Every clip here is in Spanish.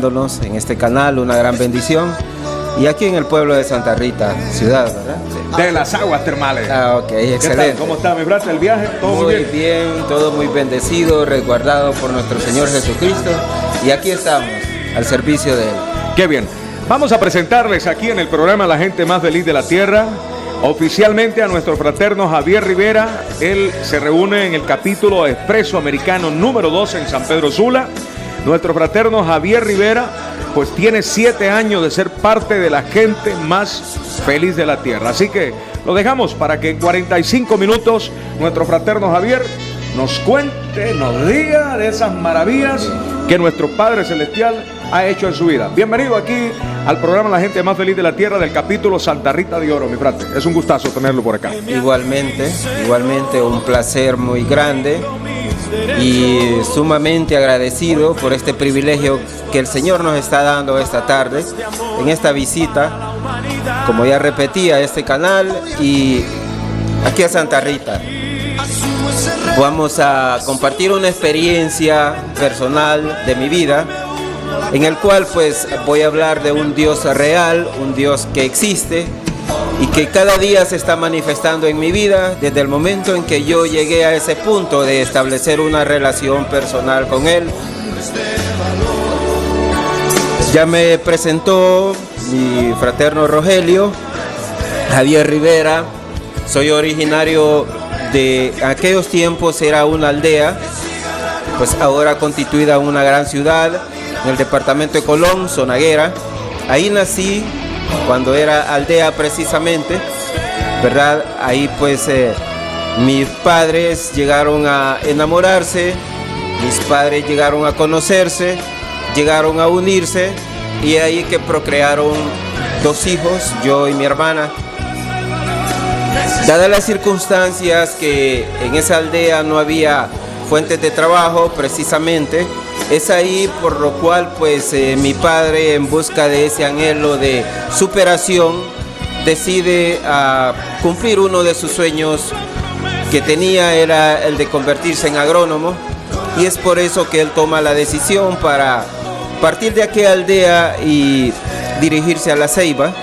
acompañándonos en este canal, una gran bendición. Y aquí en el pueblo de Santa Rita, ciudad, ¿verdad? Sí. De las aguas termales. Ah, ok, excelente. ¿Qué tal? ¿Cómo está, mi brata? ¿El viaje? ¿Todo muy bien? Todo muy bendecido, resguardado por nuestro Señor Jesucristo. Y aquí estamos, al servicio de Él. Qué bien. Vamos a presentarles aquí en el programa La Gente Más Feliz de la Tierra, oficialmente a nuestro fraterno Javier Rivera. Él se reúne en el capítulo Expreso Americano número 2 en San Pedro Sula. Nuestro fraterno Javier Rivera pues tiene 7 años de ser parte de la gente más feliz de la tierra. Así que lo dejamos para que en 45 minutos nuestro fraterno Javier nos cuente, nos diga de esas maravillas que nuestro Padre Celestial ha hecho en su vida. Bienvenido aquí al programa La Gente Más Feliz de la Tierra del capítulo Santa Rita de Oro, mi frate. Es un gustazo tenerlo por acá. Igualmente, un placer muy grande y sumamente agradecido por este privilegio que el Señor nos está dando esta tarde en esta visita, como ya repetí, a este canal y aquí a Santa Rita. Vamos a compartir una experiencia personal de mi vida, en el cual pues voy a hablar de un Dios real, un Dios que existe y que cada día se está manifestando en mi vida desde el momento en que yo llegué a ese punto de establecer una relación personal con Él. Ya me presentó mi fraterno Rogelio, Javier Rivera. Soy originario de aquellos tiempos, era una aldea, pues ahora constituida una gran ciudad en el departamento de Colón, Zonaguera. Ahí nací cuando era aldea precisamente, ¿verdad? Ahí pues mis padres llegaron a enamorarse, mis padres llegaron a conocerse, llegaron a unirse y ahí que procrearon 2 hijos, yo y mi hermana. Dadas las circunstancias que en esa aldea no había fuentes de trabajo precisamente, es ahí por lo cual pues mi padre, en busca de ese anhelo de superación, decide cumplir uno de sus sueños que tenía, era el de convertirse en agrónomo, y es por eso que él toma la decisión para partir de aquella aldea y dirigirse a La Ceiba,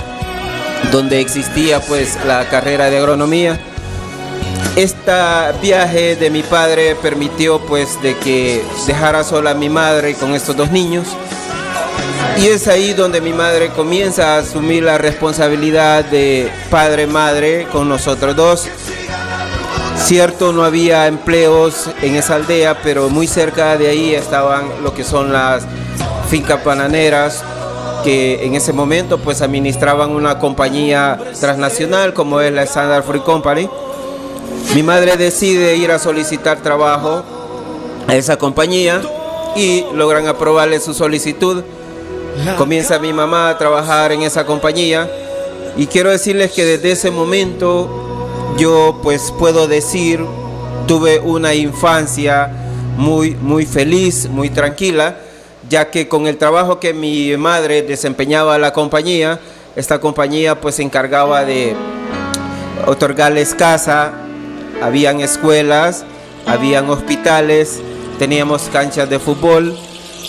donde existía pues la carrera de agronomía. Este viaje de mi padre permitió pues de que dejara sola a mi madre con estos 2 niños, y es ahí donde mi madre comienza a asumir la responsabilidad de padre-madre con nosotros 2. Cierto, no había empleos en esa aldea, pero muy cerca de ahí estaban lo que son las fincas bananeras, que en ese momento pues administraban una compañía transnacional como es la Standard Fruit Company. Mi madre decide ir a solicitar trabajo a esa compañía y logran aprobarle su solicitud. Comienza mi mamá a trabajar en esa compañía y quiero decirles que desde ese momento yo pues puedo decir tuve una infancia muy feliz, muy tranquila, ya que con el trabajo que mi madre desempeñaba en la compañía, esta compañía pues se encargaba de otorgarles casa, habían escuelas, habían hospitales, teníamos canchas de fútbol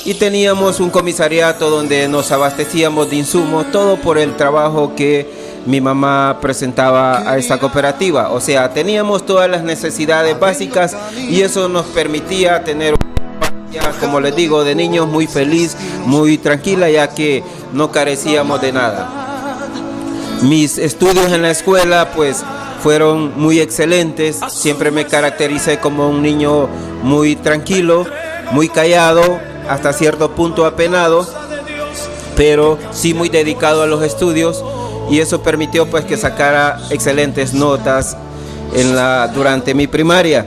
y teníamos un comisariato donde nos abastecíamos de insumos, todo por el trabajo que mi mamá presentaba a esta cooperativa. O sea, teníamos todas las necesidades básicas y eso nos permitía tener, como les digo, de niños muy feliz, muy tranquila, ya que no carecíamos de nada. Mis estudios en la escuela pues fueron muy excelentes, siempre me caractericé como un niño muy tranquilo, muy callado, hasta cierto punto apenado, pero sí muy dedicado a los estudios, y eso permitió pues que sacara excelentes notas durante mi primaria.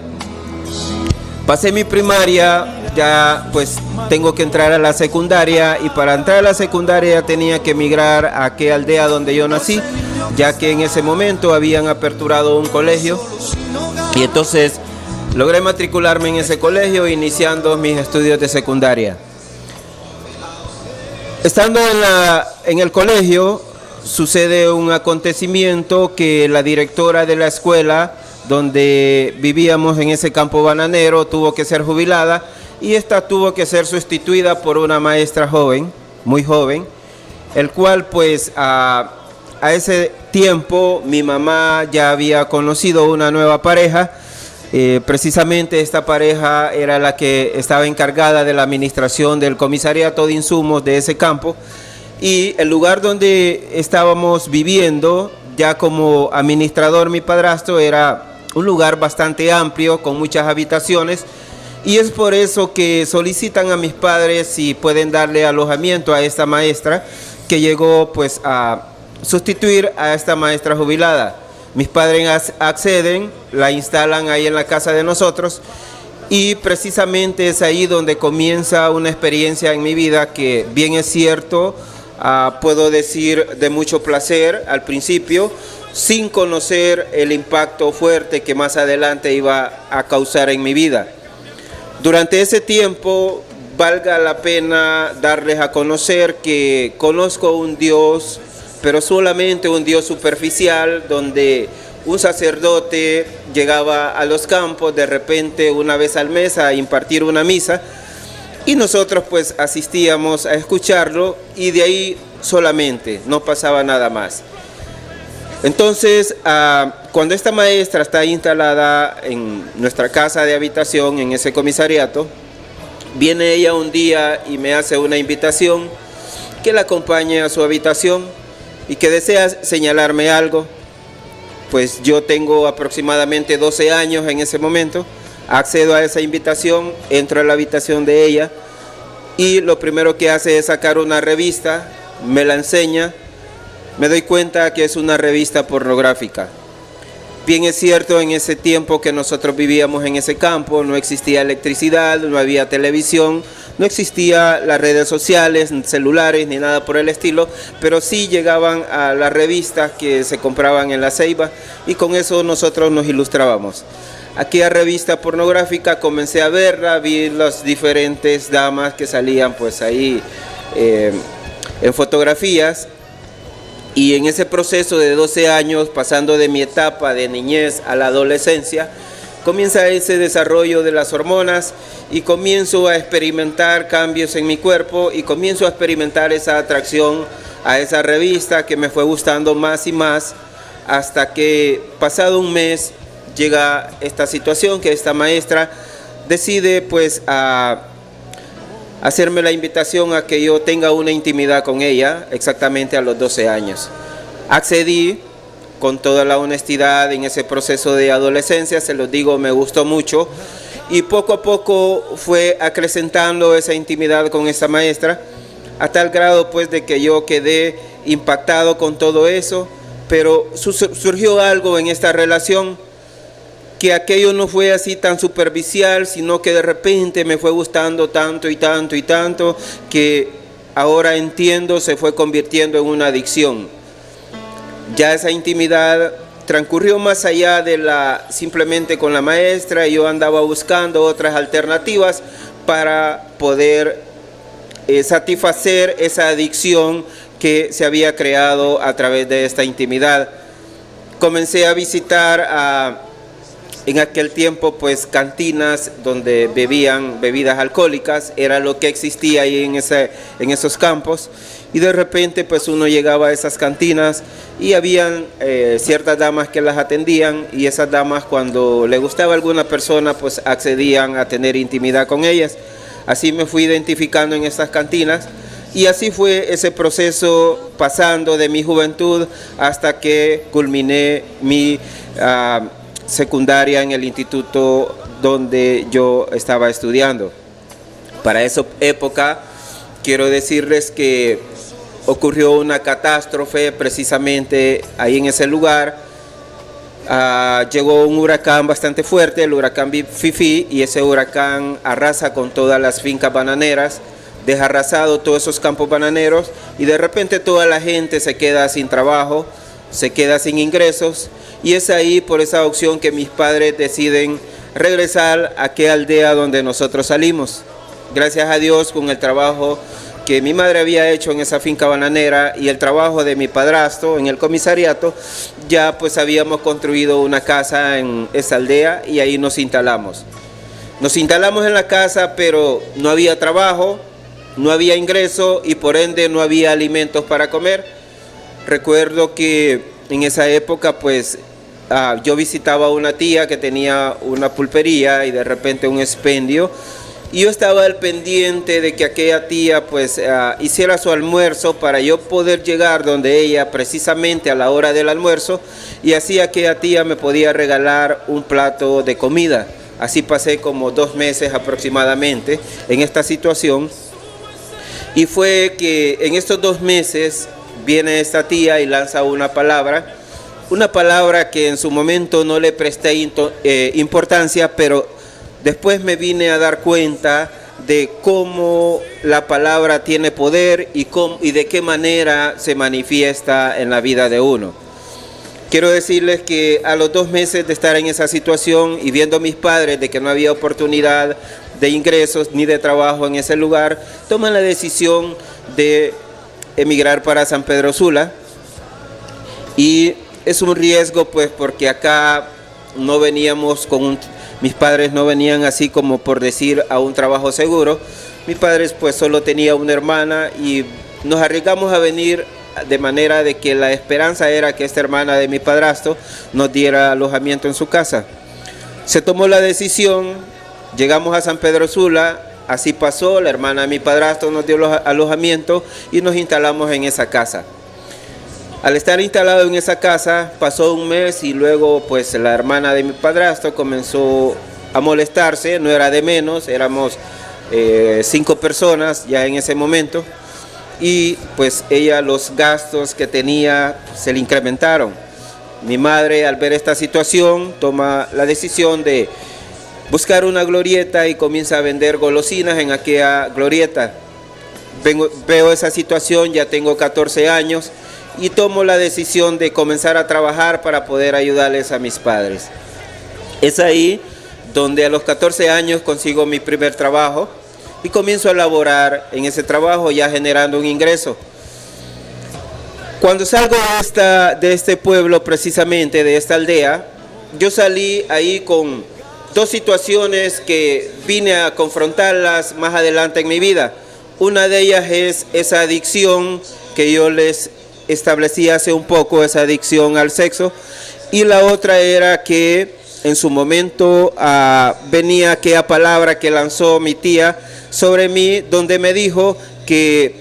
Pasé mi primaria, ya pues tengo que entrar a la secundaria, y para entrar a la secundaria tenía que emigrar a aquella aldea donde yo nací, ya que en ese momento habían aperturado un colegio, y entonces logré matricularme en ese colegio iniciando mis estudios de secundaria. Estando en el colegio sucede un acontecimiento que la directora de la escuela donde vivíamos en ese campo bananero tuvo que ser jubilada, y esta tuvo que ser sustituida por una maestra joven. muy joven, el cual pues a ese tiempo mi mamá ya había conocido una nueva pareja. Precisamente esta pareja era la que estaba encargada de la administración del comisariato de insumos de ese campo, y el lugar donde estábamos viviendo ya como administrador mi padrastro era un lugar bastante amplio con muchas habitaciones, y es por eso que solicitan a mis padres si pueden darle alojamiento a esta maestra que llegó pues a sustituir a esta maestra jubilada. Mis padres acceden, la instalan ahí en la casa de nosotros, y precisamente es ahí donde comienza una experiencia en mi vida que, bien es cierto, puedo decir de mucho placer al principio, sin conocer el impacto fuerte que más adelante iba a causar en mi vida. Durante ese tiempo, valga la pena darles a conocer que conozco un Dios, pero solamente un Dios superficial, donde un sacerdote llegaba a los campos de repente una vez al mes a impartir una misa, y nosotros pues asistíamos a escucharlo, y de ahí solamente, no pasaba nada más. Entonces, cuando esta maestra está instalada en nuestra casa de habitación, en ese comisariato, viene ella un día y me hace una invitación que la acompañe a su habitación y que desea señalarme algo. Pues yo tengo aproximadamente 12 años en ese momento, accedo a esa invitación, entro a la habitación de ella, y lo primero que hace es sacar una revista, me la enseña, me doy cuenta que es una revista pornográfica. Bien es cierto, en ese tiempo que nosotros vivíamos en ese campo, no existía electricidad, no había televisión, no existía las redes sociales, celulares, ni nada por el estilo, pero sí llegaban a las revistas que se compraban en la Ceiba, y con eso nosotros nos ilustrábamos. Aquella revista pornográfica comencé a verla, vi las diferentes damas que salían pues ahí en fotografías, y en ese proceso de 12 años, pasando de mi etapa de niñez a la adolescencia, comienza ese desarrollo de las hormonas, y comienzo a experimentar cambios en mi cuerpo, y comienzo a experimentar esa atracción a esa revista que me fue gustando más y más, hasta que pasado un mes llega esta situación que esta maestra decide pues a hacerme la invitación a que yo tenga una intimidad con ella, exactamente a los 12 años. Accedí con toda la honestidad en ese proceso de adolescencia, se los digo, me gustó mucho, y poco a poco fue acrecentando esa intimidad con esta maestra, a tal grado pues de que yo quedé impactado con todo eso, pero surgió algo en esta relación, que aquello no fue así tan superficial, sino que de repente me fue gustando tanto y tanto y tanto, que ahora entiendo se fue convirtiendo en una adicción. Ya esa intimidad transcurrió más allá de simplemente con la maestra, y yo andaba buscando otras alternativas para poder satisfacer esa adicción que se había creado a través de esta intimidad. Comencé a visitar en aquel tiempo pues cantinas donde bebían bebidas alcohólicas, era lo que existía ahí en esos campos, y de repente pues uno llegaba a esas cantinas y habían ciertas damas que las atendían, y esas damas, cuando le gustaba a alguna persona, pues accedían a tener intimidad con ellas. Así me fui identificando en estas cantinas, y así fue ese proceso pasando de mi juventud hasta que culminé mi secundaria en el instituto donde yo estaba estudiando. Para esa época quiero decirles que ocurrió una catástrofe precisamente ahí en ese lugar. Llegó un huracán bastante fuerte, el huracán Fifi, y ese huracán arrasa con todas las fincas bananeras, deja arrasado todos esos campos bananeros, y de repente toda la gente se queda sin trabajo, se queda sin ingresos, y es ahí por esa opción que mis padres deciden regresar a aquella aldea donde nosotros salimos. Gracias a Dios, con el trabajo que mi madre había hecho en esa finca bananera y el trabajo de mi padrastro en el comisariato, ya pues habíamos construido una casa en esa aldea, y ahí nos instalamos. Nos instalamos en la casa, pero no había trabajo, no había ingreso y por ende no había alimentos para comer. Recuerdo que en esa época pues yo visitaba a una tía que tenía una pulpería y de repente un expendio, y yo estaba al pendiente de que aquella tía pues hiciera su almuerzo para yo poder llegar donde ella precisamente a la hora del almuerzo, y así aquella tía me podía regalar un plato de comida. Así pasé como 2 meses aproximadamente en esta situación, y fue que en estos 2 meses viene esta tía y lanza una palabra que en su momento no le presté importancia, pero después me vine a dar cuenta de cómo la palabra tiene poder y de qué manera se manifiesta en la vida de uno. Quiero decirles que a los 2 meses de estar en esa situación y viendo a mis padres de que no había oportunidad de ingresos ni de trabajo en ese lugar, toman la decisión de emigrar para San Pedro Sula, y es un riesgo pues porque acá no veníamos mis padres no venían así como por decir a un trabajo seguro. Mis padres pues solo tenía una hermana y nos arriesgamos a venir de manera de que la esperanza era que esta hermana de mi padrastro nos diera alojamiento en su casa. Se tomó la decisión, llegamos a San Pedro Sula, así pasó, la hermana de mi padrastro nos dio alojamiento y nos instalamos en esa casa. Al estar instalado en esa casa, pasó un mes y luego pues la hermana de mi padrastro comenzó a molestarse, no era de menos, éramos 5 personas ya en ese momento, y pues ella los gastos que tenía se le incrementaron. Mi madre, al ver esta situación, toma la decisión de buscar una glorieta y comienza a vender golosinas en aquella glorieta. Veo esa situación, ya tengo 14 años, y tomo la decisión de comenzar a trabajar para poder ayudarles a mis padres. Es ahí donde a los 14 años consigo mi primer trabajo y comienzo a laborar en ese trabajo, ya generando un ingreso. Cuando salgo de este pueblo, precisamente de esta aldea, yo salí ahí con 2 situaciones que vine a confrontarlas más adelante en mi vida. Una de ellas es esa adicción que yo les establecí hace un poco, esa adicción al sexo, y la otra era que en su momento venía aquella palabra que lanzó mi tía sobre mí, donde me dijo que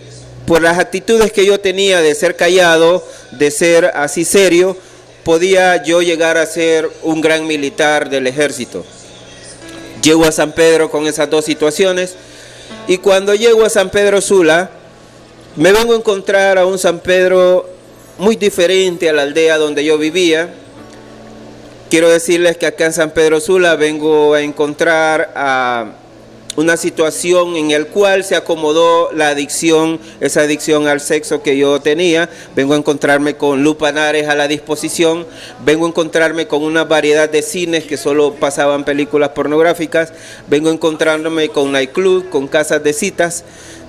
por las actitudes que yo tenía de ser callado, de ser así serio, podía yo llegar a ser un gran militar del ejército. Llego a San Pedro con esas 2 situaciones, y cuando llego a San Pedro Sula, me vengo a encontrar a un San Pedro muy diferente a la aldea donde yo vivía. Quiero decirles que acá en San Pedro Sula vengo a encontrar a una situación en la cual se acomodó la adicción, esa adicción al sexo que yo tenía. Vengo a encontrarme con lupanares a la disposición, vengo a encontrarme con una variedad de cines que solo pasaban películas pornográficas, vengo encontrándome con nightclub, con casas de citas,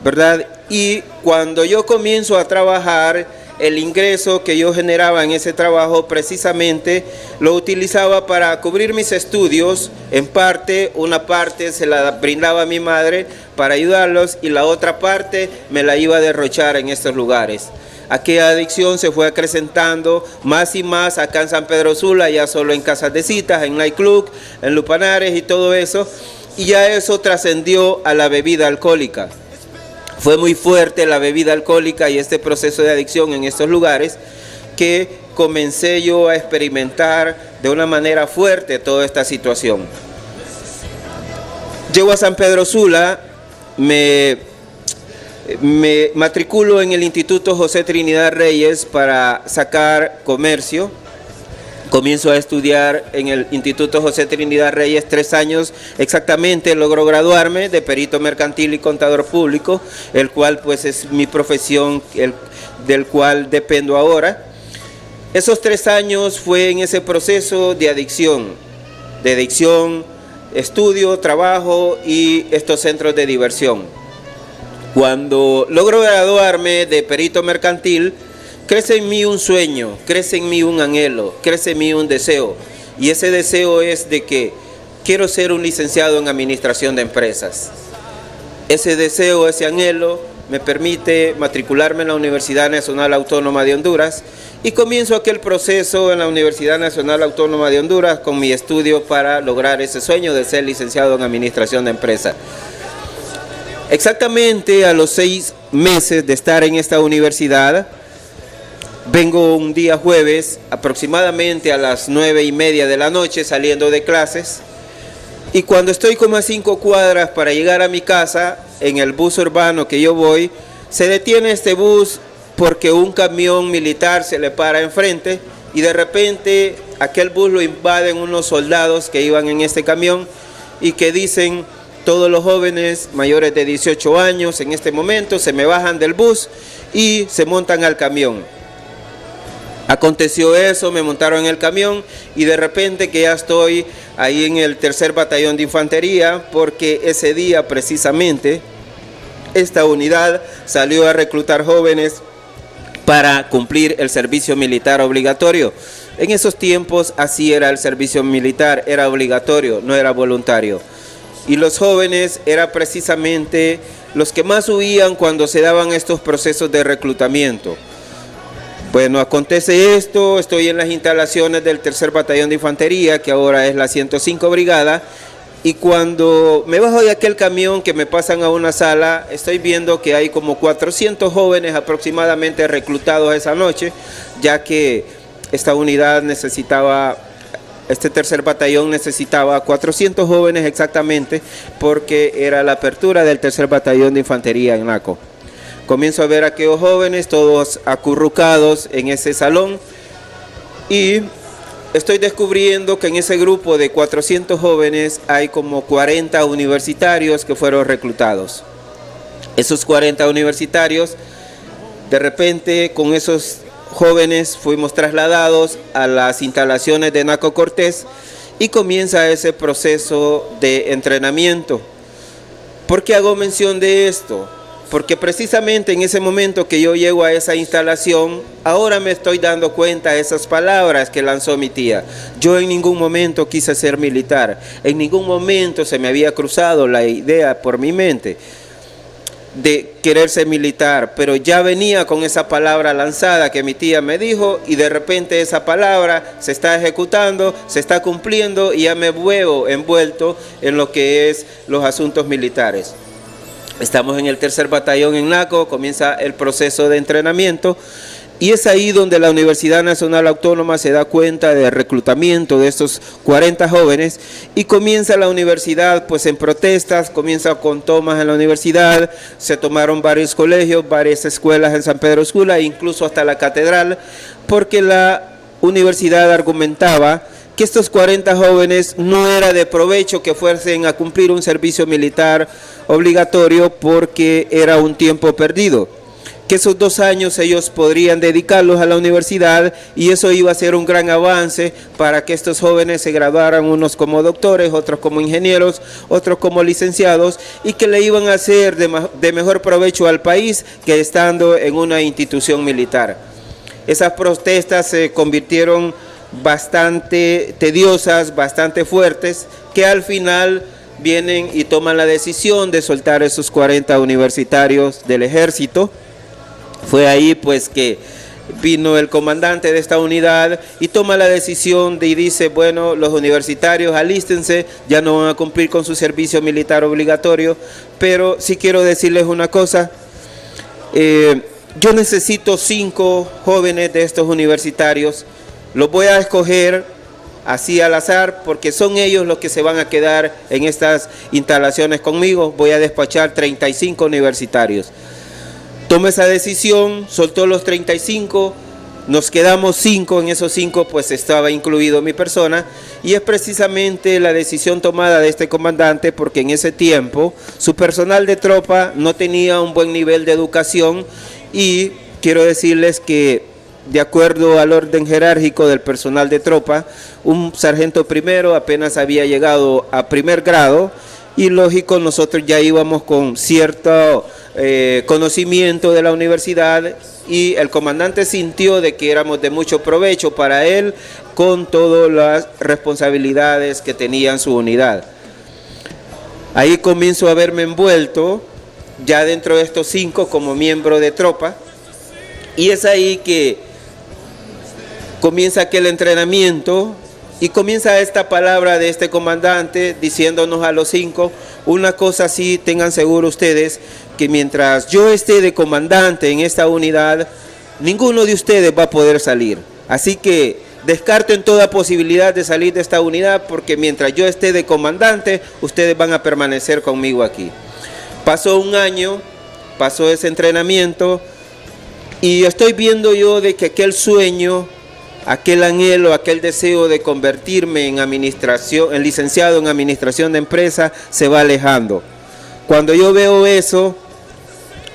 ¿verdad? Y cuando yo comienzo a trabajar, el ingreso que yo generaba en ese trabajo precisamente lo utilizaba para cubrir mis estudios. En parte, una parte se la brindaba a mi madre para ayudarlos y la otra parte me la iba a derrochar en estos lugares. Aquella adicción se fue acrecentando más y más acá en San Pedro Sula, ya solo en casas de citas, en nightclub, en lupanares y todo eso, y ya eso trascendió a la bebida alcohólica. Fue muy fuerte la bebida alcohólica y este proceso de adicción en estos lugares que comencé yo a experimentar de una manera fuerte toda esta situación. Llego a San Pedro Sula, me matriculo en el Instituto José Trinidad Reyes para sacar comercio. Comienzo a estudiar en el Instituto José Trinidad Reyes 3 años exactamente, logro graduarme de perito mercantil y contador público, el cual pues es mi profesión, del cual dependo ahora. Esos 3 años fue en ese proceso de adicción, estudio, trabajo y estos centros de diversión. Cuando logro graduarme de perito mercantil, crece en mí un sueño, crece en mí un anhelo, crece en mí un deseo. Y ese deseo es de que quiero ser un licenciado en administración de empresas. ese deseo, ese anhelo, me permite matricularme en la Universidad Nacional Autónoma de Honduras y comienzo aquel proceso en la Universidad Nacional Autónoma de Honduras con mi estudio para lograr ese sueño de ser licenciado en Administración de Empresa. Exactamente a los 6 meses de estar en esta universidad, vengo un día jueves, aproximadamente a las 9:30 de la noche, saliendo de clases, y cuando estoy como a 5 cuadras para llegar a mi casa, en el bus urbano que yo voy, se detiene este bus porque un camión militar se le para enfrente y de repente aquel bus lo invaden unos soldados que iban en este camión y que dicen: todos los jóvenes mayores de 18 años en este momento se me bajan del bus y se montan al camión. Aconteció eso, me montaron en el camión y de repente que ya estoy ahí en el 3er Batallón de Infantería, porque ese día precisamente esta unidad salió a reclutar jóvenes para cumplir el servicio militar obligatorio. En esos tiempos así era el servicio militar, era obligatorio, no era voluntario. Y los jóvenes eran precisamente los que más huían cuando se daban estos procesos de reclutamiento. Bueno, acontece esto, estoy en las instalaciones del 3er Batallón de Infantería, que ahora es la 105 Brigada, y cuando me bajo de aquel camión que me pasan a una sala, estoy viendo que hay como 400 jóvenes aproximadamente reclutados esa noche, ya que esta unidad necesitaba, este 3er Batallón necesitaba 400 jóvenes exactamente, porque era la apertura del 3er Batallón de Infantería en Naco. Comienzo a ver a aquellos jóvenes, todos acurrucados en ese salón, y estoy descubriendo que en ese grupo de 400 jóvenes hay como 40 universitarios que fueron reclutados. Esos 40 universitarios, de repente con esos jóvenes fuimos trasladados a las instalaciones de Naco Cortés y comienza ese proceso de entrenamiento. ¿Por qué hago mención de esto? Porque precisamente en ese momento que yo llego a esa instalación, ahora me estoy dando cuenta de esas palabras que lanzó mi tía. Yo en ningún momento quise ser militar, en ningún momento se me había cruzado la idea por mi mente de querer ser militar, pero ya venía con esa palabra lanzada que mi tía me dijo y de repente esa palabra se está ejecutando, se está cumpliendo y ya me veo envuelto en lo que es los asuntos militares. Estamos en el 3er Batallón en Naco, comienza el proceso de entrenamiento y es ahí donde la Universidad Nacional Autónoma se da cuenta del reclutamiento de estos 40 jóvenes y comienza la universidad pues en protestas, comienza con tomas en la universidad, se tomaron varios colegios, varias escuelas en San Pedro Sula, incluso hasta la catedral, porque la universidad argumentaba que estos 40 jóvenes no era de provecho que fuesen a cumplir un servicio militar obligatorio porque era un tiempo perdido, que esos 2 años ellos podrían dedicarlos a la universidad y eso iba a ser un gran avance para que estos jóvenes se graduaran, unos como doctores, otros como ingenieros, otros como licenciados, y que le iban a hacer de mejor provecho al país que estando en una institución militar. Esas protestas se convirtieron bastante tediosas, bastante fuertes, que al final vienen y toman la decisión de soltar esos 40 universitarios del ejército. Fue ahí pues que vino el comandante de esta unidad y toma la decisión y dice: bueno, los universitarios alístense, ya no van a cumplir con su servicio militar obligatorio, pero sí quiero decirles una cosa, yo necesito 5 jóvenes de estos universitarios. Los voy a escoger así al azar porque son ellos los que se van a quedar en estas instalaciones conmigo. Voy a despachar 35 universitarios. Tomé esa decisión, soltó los 35, nos quedamos 5, en esos 5 pues estaba incluido mi persona y es precisamente la decisión tomada de este comandante porque en ese tiempo su personal de tropa no tenía un buen nivel de educación y quiero decirles que de acuerdo al orden jerárquico del personal de tropa, un sargento primero apenas había llegado a 1er grado y lógico nosotros ya íbamos con cierto conocimiento de la universidad y el comandante sintió de que éramos de mucho provecho para él con todas las responsabilidades que tenía en su unidad. Ahí comienzo a verme envuelto ya dentro de estos 5 como miembro de tropa, y es ahí que comienza aquel entrenamiento y comienza esta palabra de este comandante diciéndonos a los 5, una cosa sí, tengan seguro ustedes, que mientras yo esté de comandante en esta unidad, ninguno de ustedes va a poder salir. Así que descarten toda posibilidad de salir de esta unidad, porque mientras yo esté de comandante, ustedes van a permanecer conmigo aquí. Pasó un año, pasó ese entrenamiento, y estoy viendo yo de que aquel sueño, aquel anhelo, aquel deseo de convertirme en licenciado en administración de empresa, se va alejando. Cuando yo veo eso,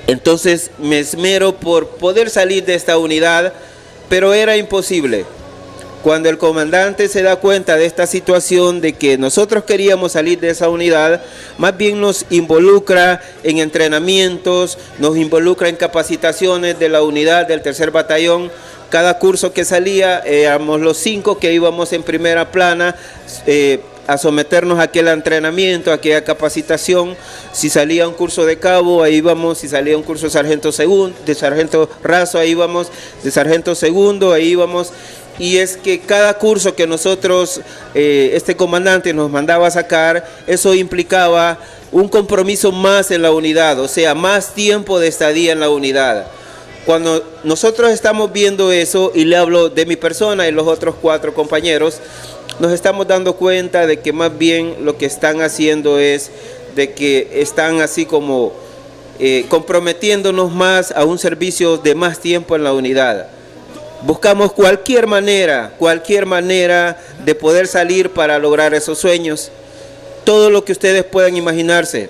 entonces me esmero por poder salir de esta unidad, pero era imposible. Cuando el comandante se da cuenta de esta situación, de que nosotros queríamos salir de esa unidad, más bien nos involucra en entrenamientos, nos involucra en capacitaciones de la unidad del 3er Batallón. Cada curso que salía, éramos los 5 que íbamos en primera plana a someternos a aquel entrenamiento, a aquella capacitación. Si salía un curso de cabo, ahí íbamos. Si salía un curso de sargento raso, ahí íbamos. De sargento segundo, ahí íbamos. Y es que cada curso que nosotros, este comandante nos mandaba a sacar, eso implicaba un compromiso más en la unidad, o sea, más tiempo de estadía en la unidad. Cuando nosotros estamos viendo eso, y le hablo de mi persona y los otros 4 compañeros, nos estamos dando cuenta de que más bien lo que están haciendo es de que están así como comprometiéndonos más a un servicio de más tiempo en la unidad. Buscamos cualquier manera de poder salir para lograr esos sueños. Todo lo que ustedes puedan imaginarse.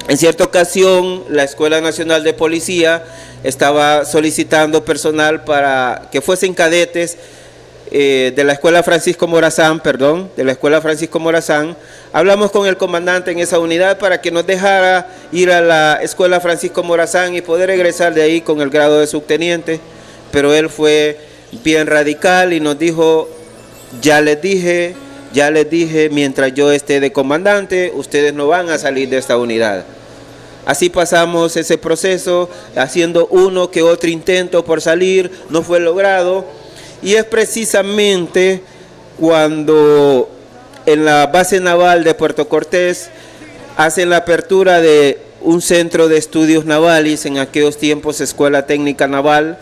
En cierta ocasión, la Escuela Nacional de Policía estaba solicitando personal para que fuesen cadetes de la Escuela Francisco Morazán, Hablamos con el comandante en esa unidad para que nos dejara ir a la Escuela Francisco Morazán y poder egresar de ahí con el grado de subteniente. Pero él fue bien radical y nos dijo, ya les dije, mientras yo esté de comandante, ustedes no van a salir de esta unidad. Así pasamos ese proceso, haciendo uno que otro intento por salir, no fue logrado. Y es precisamente cuando en la base naval de Puerto Cortés hacen la apertura de un centro de estudios navales, en aquellos tiempos Escuela Técnica Naval.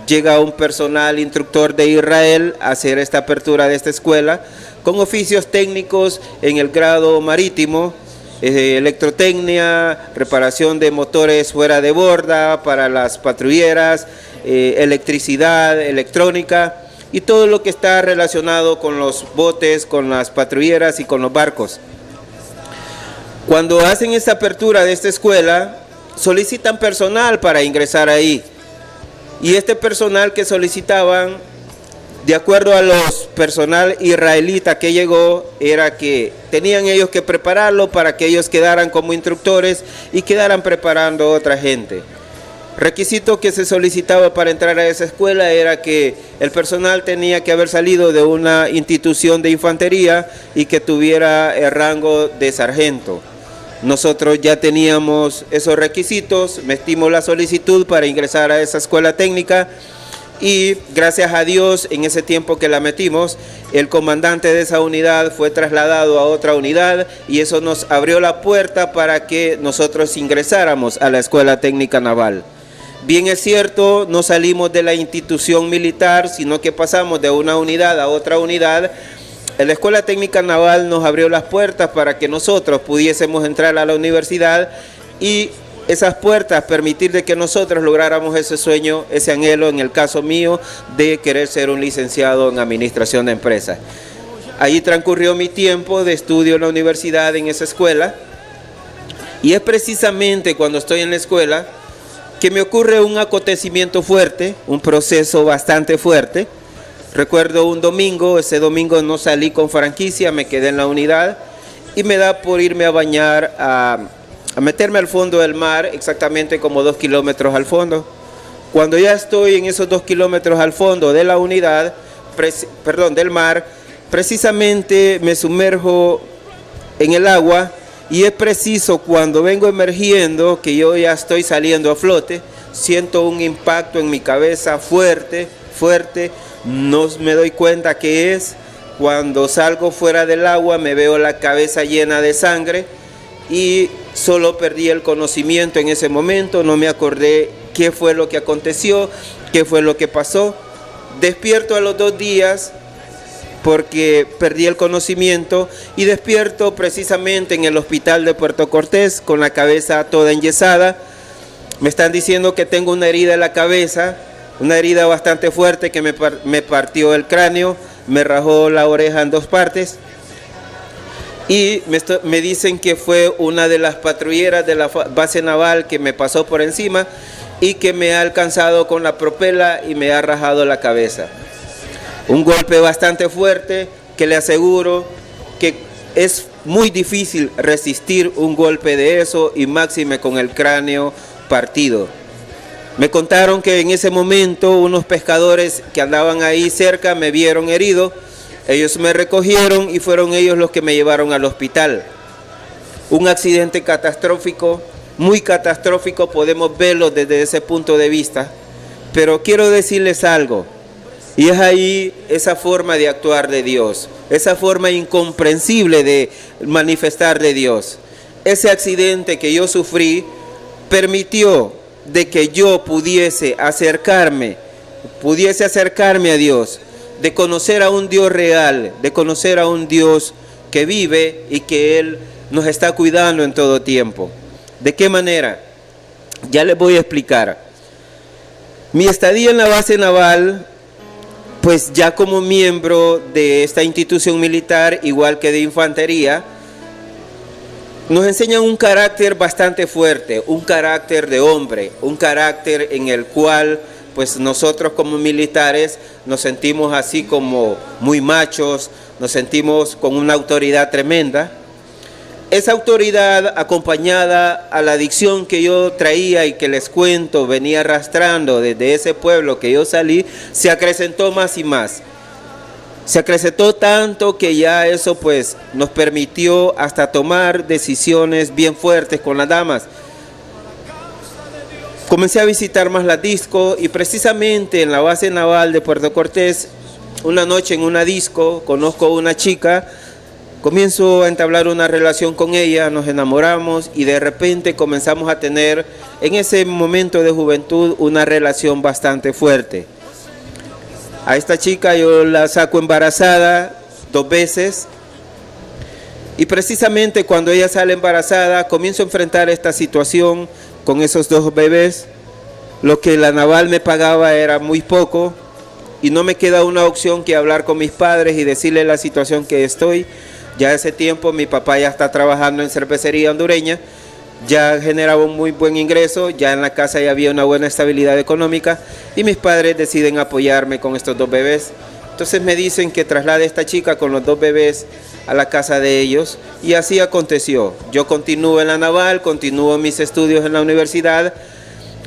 Llega un personal instructor de Israel a hacer esta apertura de esta escuela, con oficios técnicos en el grado marítimo, electrotecnia, reparación de motores fuera de borda para las patrulleras, electricidad, electrónica y todo lo que está relacionado con los botes, con las patrulleras y con los barcos. Cuando hacen esta apertura de esta escuela, solicitan personal para ingresar ahí. Y este personal que solicitaban, de acuerdo a los personal israelita que llegó, era que tenían ellos que prepararlo para que ellos quedaran como instructores y quedaran preparando a otra gente. Requisito que se solicitaba para entrar a esa escuela era que el personal tenía que haber salido de una institución de infantería y que tuviera el rango de sargento. Nosotros ya teníamos esos requisitos, metimos la solicitud para ingresar a esa escuela técnica y gracias a Dios en ese tiempo que la metimos, el comandante de esa unidad fue trasladado a otra unidad y eso nos abrió la puerta para que nosotros ingresáramos a la Escuela Técnica Naval. Bien es cierto, no salimos de la institución militar, sino que pasamos de una unidad a otra unidad. La Escuela Técnica Naval nos abrió las puertas para que nosotros pudiésemos entrar a la universidad y esas puertas permitir de que nosotros lográramos ese sueño, ese anhelo, en el caso mío, de querer ser un licenciado en administración de empresas. Allí transcurrió mi tiempo de estudio en la universidad, en esa escuela, y es precisamente cuando estoy en la escuela que me ocurre un acontecimiento fuerte, un proceso bastante fuerte. Recuerdo un domingo, ese domingo no salí con franquicia, me quedé en la unidad y me da por irme a bañar, a meterme al fondo del mar, exactamente como 2 kilómetros al fondo. Cuando ya estoy en esos 2 kilómetros al fondo de la unidad, del mar, precisamente me sumerjo en el agua Y es preciso cuando vengo emergiendo, que yo ya estoy saliendo a flote, siento un impacto en mi cabeza fuerte, no me doy cuenta qué es. Cuando salgo fuera del agua me veo la cabeza llena de sangre y solo perdí el conocimiento en ese momento, no me acordé qué fue lo que aconteció, qué fue lo que pasó. Despierto a los 2 días porque perdí el conocimiento y despierto precisamente en el hospital de Puerto Cortés con la cabeza toda enyesada. Me están diciendo que tengo una herida en la cabeza, una herida bastante fuerte que me partió el cráneo, me rajó la oreja en 2 partes y me dicen que fue una de las patrulleras de la base naval que me pasó por encima y que me ha alcanzado con la propela y me ha rajado la cabeza. Un golpe bastante fuerte que le aseguro que es muy difícil resistir un golpe de eso y máxime con el cráneo partido. Me contaron que en ese momento unos pescadores que andaban ahí cerca me vieron herido, ellos me recogieron y fueron ellos los que me llevaron al hospital. Un accidente catastrófico, muy catastrófico, podemos verlo desde ese punto de vista, pero quiero decirles algo, y es ahí esa forma de actuar de Dios, esa forma incomprensible de manifestar de Dios. Ese accidente que yo sufrí permitió de que yo pudiese acercarme a Dios, de conocer a un Dios real, de conocer a un Dios que vive y que Él nos está cuidando en todo tiempo. ¿De qué manera? Ya les voy a explicar. Mi estadía en la base naval, pues ya como miembro de esta institución militar, igual que de infantería, nos enseñan un carácter bastante fuerte, un carácter de hombre, un carácter en el cual pues nosotros como militares nos sentimos así como muy machos, nos sentimos con una autoridad tremenda. Esa autoridad acompañada a la adicción que yo traía y que les cuento, venía arrastrando desde ese pueblo que yo salí, se acrecentó más y más. Se acrecentó tanto que ya eso pues nos permitió hasta tomar decisiones bien fuertes con las damas. Comencé a visitar más la disco y precisamente en la base naval de Puerto Cortés, una noche en una disco, conozco a una chica, comienzo a entablar una relación con ella, nos enamoramos y de repente comenzamos a tener en ese momento de juventud una relación bastante fuerte. A esta chica yo la saco embarazada 2 veces y precisamente cuando ella sale embarazada comienzo a enfrentar esta situación con esos 2 bebés. Lo que la naval me pagaba era muy poco y no me queda una opción que hablar con mis padres y decirles la situación que estoy. Ya ese tiempo mi papá ya está trabajando en cervecería hondureña, ya generaba un muy buen ingreso, ya en la casa ya había una buena estabilidad económica y mis padres deciden apoyarme con estos 2 bebés. Entonces me dicen que traslade a esta chica con los 2 bebés a la casa de ellos y así aconteció. Yo continúo en la naval, continúo mis estudios en la universidad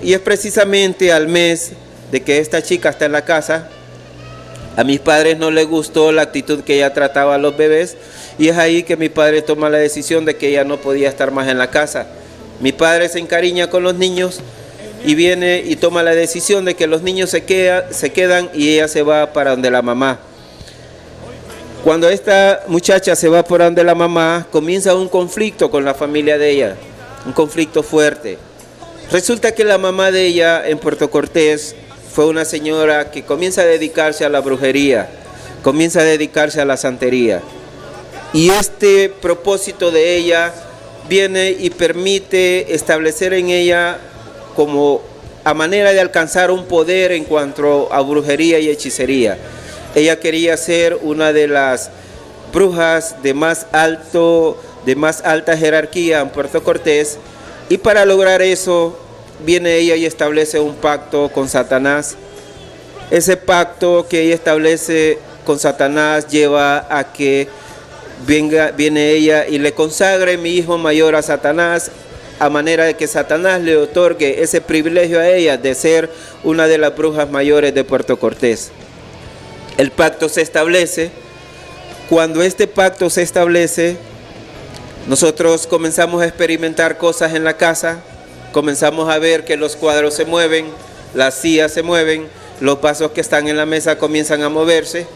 y es precisamente al mes de que esta chica está en la casa, a mis padres no les gustó la actitud que ella trataba a los bebés y es ahí que mi padre toma la decisión de que ella no podía estar más en la casa. Mi padre se encariña con los niños y viene y toma la decisión de que los niños se quedan y ella se va para donde la mamá. Cuando esta muchacha se va por donde la mamá, comienza un conflicto con la familia de ella, un conflicto fuerte. Resulta que la mamá de ella en Puerto Cortés fue una señora que comienza a dedicarse a la brujería, comienza a dedicarse a la santería. Y este propósito de ella viene y permite establecer en ella como a manera de alcanzar un poder en cuanto a brujería y hechicería. Ella quería ser una de las brujas de más alta jerarquía en Puerto Cortés y para lograr eso viene ella y establece un pacto con Satanás. Ese pacto que ella establece con Satanás lleva a que viene ella y le consagre mi hijo mayor a Satanás, a manera de que Satanás le otorgue ese privilegio a ella de ser una de las brujas mayores de Puerto Cortés. El pacto se establece. Cuando este pacto se establece, Nosotros comenzamos a experimentar cosas en la casa, comenzamos a ver que los cuadros se mueven, las sillas se mueven, los vasos que están en la mesa comienzan a moverse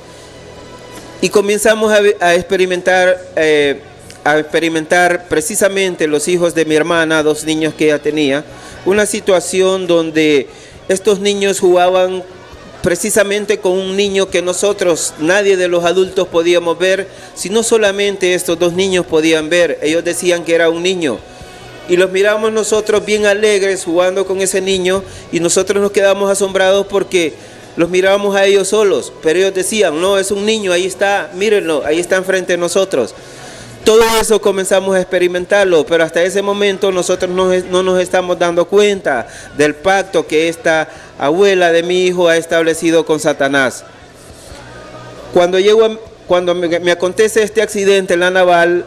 y comenzamos a experimentar precisamente los hijos de mi hermana, 2 niños que ella tenía, una situación donde estos niños jugaban precisamente con un niño que nosotros, nadie de los adultos podíamos ver, sino solamente estos 2 niños podían ver. Ellos decían que era un niño y los miramos nosotros bien alegres jugando con ese niño y nosotros nos quedamos asombrados porque los mirábamos a ellos solos, pero ellos decían, no, es un niño, ahí está, mírenlo, ahí está enfrente de nosotros. Todo eso comenzamos a experimentarlo, pero hasta ese momento nosotros no nos estamos dando cuenta del pacto que esta abuela de mi hijo ha establecido con Satanás. Cuando me acontece este accidente en la naval,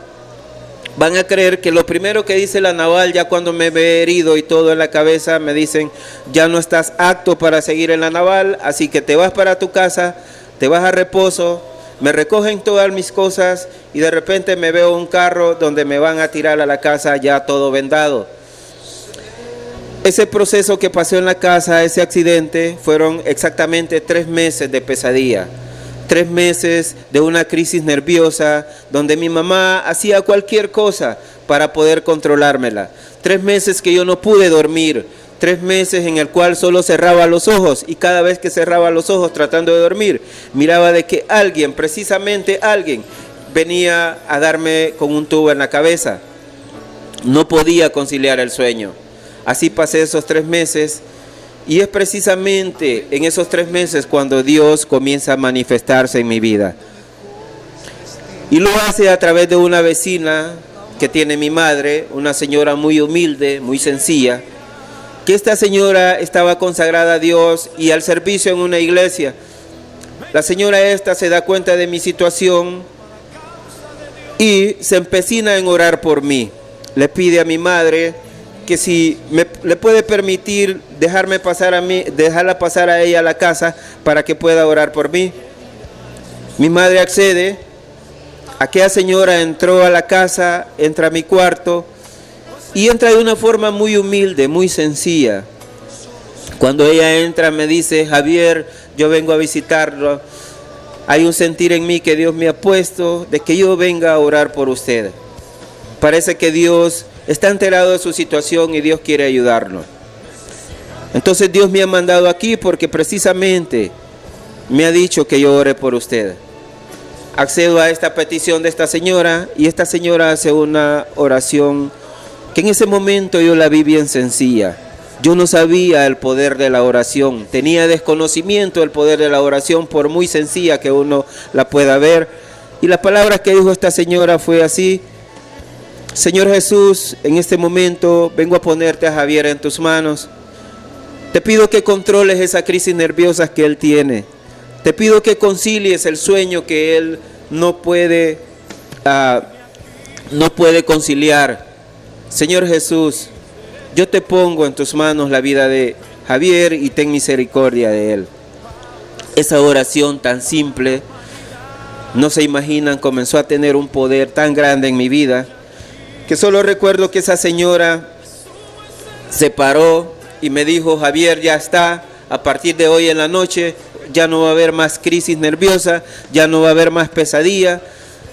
van a creer que lo primero que dice la naval, ya cuando me ve herido y todo en la cabeza, me dicen, ya no estás apto para seguir en la naval, así que te vas para tu casa, te vas a reposo. Me recogen todas mis cosas y de repente me veo un carro donde me van a tirar a la casa ya todo vendado. Ese proceso que pasó en la casa, ese accidente, fueron exactamente 3 meses de pesadilla. 3 meses de una crisis nerviosa donde mi mamá hacía cualquier cosa para poder controlármela. 3 meses que yo no pude dormir. 3 meses en el cual solo cerraba los ojos y cada vez que cerraba los ojos tratando de dormir, miraba de que alguien, precisamente alguien, venía a darme con un tubo en la cabeza. No podía conciliar el sueño. Así pasé esos 3 meses y es precisamente en esos 3 meses cuando Dios comienza a manifestarse en mi vida. Y lo hace a través de una vecina que tiene mi madre, una señora muy humilde, muy sencilla, que esta señora estaba consagrada a Dios y al servicio en una iglesia. La señora esta se da cuenta de mi situación y se empecina en orar por mí. Le pide a mi madre que si le puede permitir dejarla pasar a ella a la casa para que pueda orar por mí. Mi madre accede. Aquella señora entró a la casa, entra a mi cuarto, y entra de una forma muy humilde, muy sencilla. Cuando ella entra me dice, Javier, yo vengo a visitarlo. Hay un sentir en mí que Dios me ha puesto de que yo venga a orar por usted. Parece que Dios está enterado de su situación y Dios quiere ayudarlo. Entonces Dios me ha mandado aquí porque precisamente me ha dicho que yo ore por usted. Accedo a esta petición de esta señora y esta señora hace una oración que en ese momento yo la vi bien sencilla. Yo no sabía el poder de la oración, tenía desconocimiento del poder de la oración por muy sencilla que uno la pueda ver. Y las palabras que dijo esta señora fue así: Señor Jesús, en este momento vengo a ponerte a Javier en tus manos. Te pido que controles esa crisis nerviosa que él tiene. Te pido que concilies el sueño que él no puede conciliar. Señor Jesús, yo te pongo en tus manos la vida de Javier y ten misericordia de él. Esa oración tan simple, no se imaginan, comenzó a tener un poder tan grande en mi vida, que solo recuerdo que esa señora se paró y me dijo, Javier, ya está, a partir de hoy en la noche ya no va a haber más crisis nerviosa, ya no va a haber más pesadilla.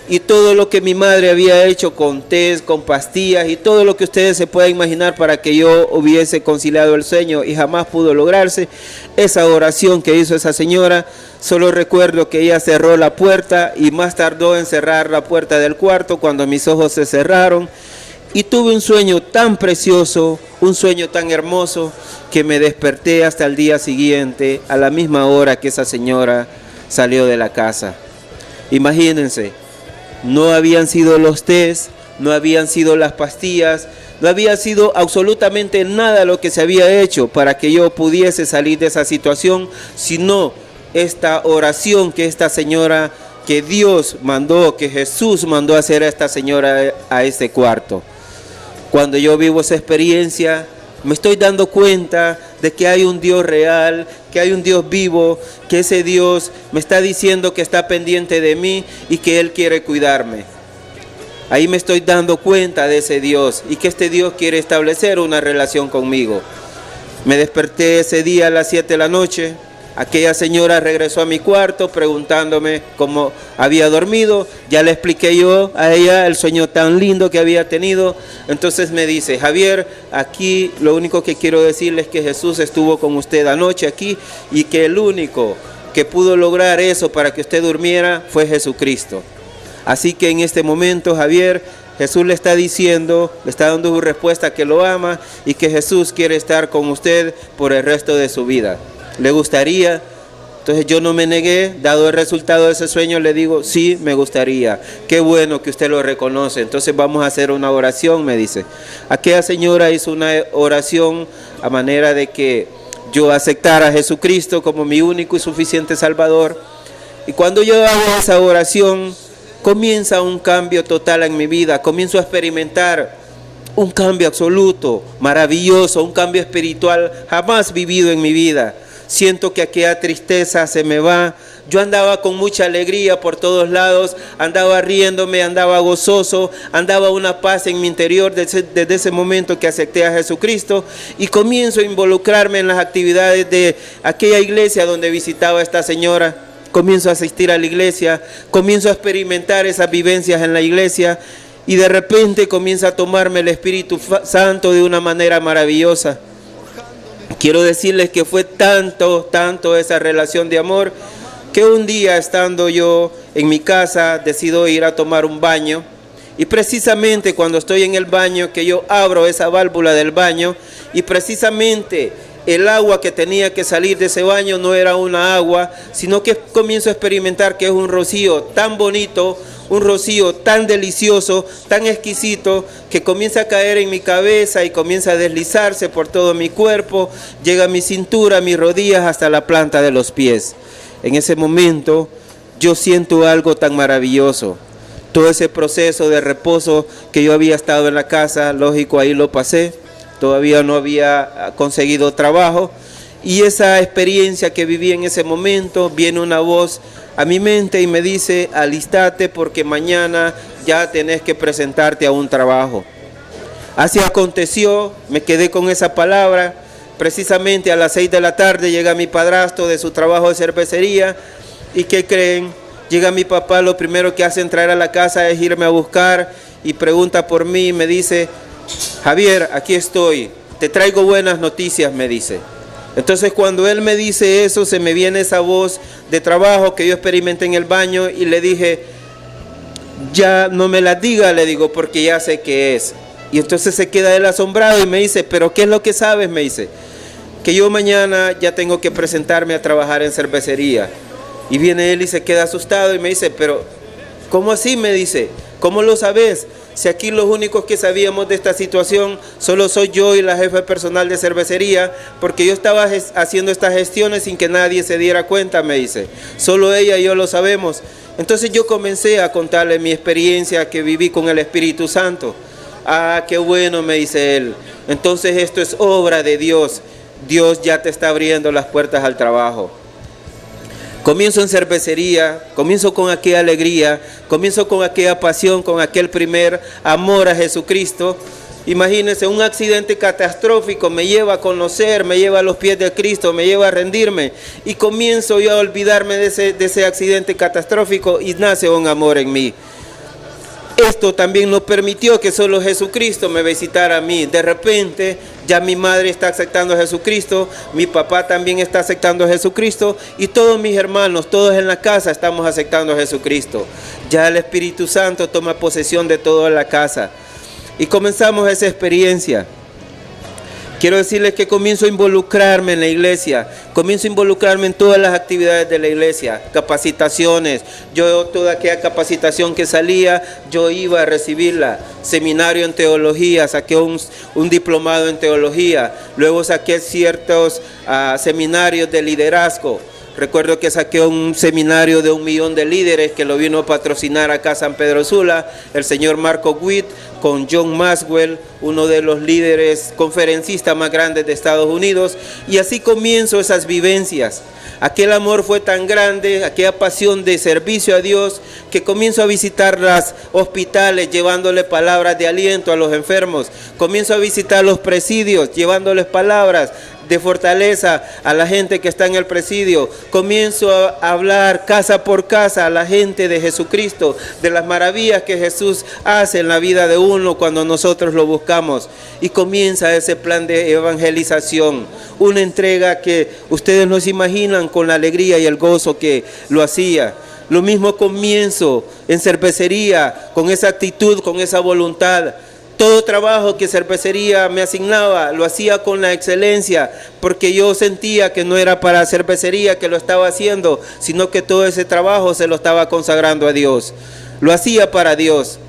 Y todo lo que mi madre había hecho con tés, con pastillas y todo lo que ustedes se puedan imaginar para que yo hubiese conciliado el sueño y jamás pudo lograrse, esa oración que hizo esa señora, solo recuerdo que ella cerró la puerta y más tardó en cerrar la puerta del cuarto cuando mis ojos se cerraron y tuve un sueño tan precioso, un sueño tan hermoso que me desperté hasta el día siguiente a la misma hora que esa señora salió de la casa. Imagínense. No habían sido los tés, no habían sido las pastillas, no había sido absolutamente nada lo que se había hecho para que yo pudiese salir de esa situación, sino esta oración que esta señora, que Dios mandó, que Jesús mandó a hacer a esta señora a este cuarto. Cuando yo vivo esa experiencia, me estoy dando cuenta de que hay un Dios real, que hay un Dios vivo, que ese Dios me está diciendo que está pendiente de mí y que Él quiere cuidarme. Ahí me estoy dando cuenta de ese Dios y que este Dios quiere establecer una relación conmigo. Me desperté ese día a las 7 de la noche. Aquella señora regresó a mi cuarto preguntándome cómo había dormido. Ya le expliqué yo a ella el sueño tan lindo que había tenido. Entonces me dice: Javier, aquí lo único que quiero decirles es que Jesús estuvo con usted anoche aquí y que el único que pudo lograr eso para que usted durmiera fue Jesucristo. Así que en este momento, Javier, Jesús le está diciendo, le está dando su respuesta, que lo ama y que Jesús quiere estar con usted por el resto de su vida. ¿Le gustaría? Entonces yo no me negué, dado el resultado de ese sueño, le digo: sí, me gustaría. Qué bueno que usted lo reconoce. Entonces vamos a hacer una oración, me dice. Aquella señora hizo una oración a manera de que yo aceptara a Jesucristo como mi único y suficiente Salvador. Y cuando yo hago esa oración, comienza un cambio total en mi vida. Comienzo a experimentar un cambio absoluto, maravilloso, un cambio espiritual jamás vivido en mi vida. Siento que aquella tristeza se me va. Yo andaba con mucha alegría por todos lados, andaba riéndome, andaba gozoso, andaba una paz en mi interior desde ese momento que acepté a Jesucristo, y comienzo a involucrarme en las actividades de aquella iglesia donde visitaba a esta señora. Comienzo a asistir a la iglesia, comienzo a experimentar esas vivencias en la iglesia, y de repente comienza a tomarme el Espíritu Santo de una manera maravillosa. Quiero decirles que fue tanto esa relación de amor, que un día, estando yo en mi casa, decido ir a tomar un baño. Y precisamente cuando estoy en el baño, que yo abro esa válvula del baño, y precisamente el agua que tenía que salir de ese baño no era una agua, sino que comienzo a experimentar que es un rocío tan bonito, un rocío tan delicioso, tan exquisito, que comienza a caer en mi cabeza y comienza a deslizarse por todo mi cuerpo, llega a mi cintura, a mis rodillas, hasta la planta de los pies. En ese momento yo siento algo tan maravilloso. Todo ese proceso de reposo que yo había estado en la casa, lógico, ahí lo pasé. Todavía no había conseguido trabajo, y esa experiencia que viví en ese momento, viene una voz a mi mente y me dice: alístate porque mañana ya tenés que presentarte a un trabajo. Así aconteció, me quedé con esa palabra. Precisamente a las 6 de la tarde llega mi padrastro de su trabajo de cervecería, y ¿qué creen? Llega mi papá, lo primero que hace entrar a la casa es irme a buscar y pregunta por mí y me dice: Javier, aquí estoy, te traigo buenas noticias, me dice. Entonces cuando él me dice eso, se me viene esa voz de trabajo que yo experimenté en el baño, y le dije: ya no me la diga, le digo, porque ya sé qué es. Y entonces se queda él asombrado y me dice: ¿pero qué es lo que sabes? Me dice: que yo mañana ya tengo que presentarme a trabajar en cervecería. Y viene él y se queda asustado y me dice: pero ¿cómo así? Me dice, ¿cómo lo sabes? Si aquí los únicos que sabíamos de esta situación solo soy yo y la jefa personal de cervecería, porque yo estaba haciendo estas gestiones sin que nadie se diera cuenta, me dice. Solo ella y yo lo sabemos. Entonces yo comencé a contarle mi experiencia que viví con el Espíritu Santo. Ah, qué bueno, me dice él. Entonces esto es obra de Dios. Dios ya te está abriendo las puertas al trabajo. Comienzo en cervecería, comienzo con aquella alegría, comienzo con aquella pasión, con aquel primer amor a Jesucristo. Imagínense, un accidente catastrófico me lleva a conocer, me lleva a los pies de Cristo, me lleva a rendirme, y comienzo yo a olvidarme de ese accidente catastrófico, y nace un amor en mí. Esto también nos permitió que solo Jesucristo me visitara a mí. De repente ya mi madre está aceptando a Jesucristo, mi papá también está aceptando a Jesucristo, y todos mis hermanos, todos en la casa estamos aceptando a Jesucristo. Ya el Espíritu Santo toma posesión de toda la casa y comenzamos esa experiencia. Quiero decirles que comienzo a involucrarme en la iglesia, comienzo a involucrarme en todas las actividades de la iglesia, capacitaciones. Yo toda aquella capacitación que salía, yo iba a recibirla. Seminario en teología, saqué un diplomado en teología, luego saqué ciertos seminarios de liderazgo. Recuerdo que saqué un seminario de 1 millón de líderes que lo vino a patrocinar acá San Pedro Sula, el señor Marco Witt, con John Maxwell, uno de los líderes conferencistas más grandes de Estados Unidos, y así comienzo esas vivencias. Aquel amor fue tan grande, aquella pasión de servicio a Dios, que comienzo a visitar los hospitales llevándole palabras de aliento a los enfermos. Comienzo a visitar los presidios llevándoles palabras de fortaleza a la gente que está en el presidio. Comienzo a hablar casa por casa a la gente de Jesucristo, de las maravillas que Jesús hace en la vida de uno cuando nosotros lo buscamos. Y comienza ese plan de evangelización, una entrega que ustedes no se imaginan con la alegría y el gozo que lo hacía. Lo mismo comienzo en cervecería, con esa actitud, con esa voluntad. Todo trabajo que cervecería me asignaba lo hacía con la excelencia, porque yo sentía que no era para cervecería que lo estaba haciendo, sino que todo ese trabajo se lo estaba consagrando a Dios. Lo hacía para Dios.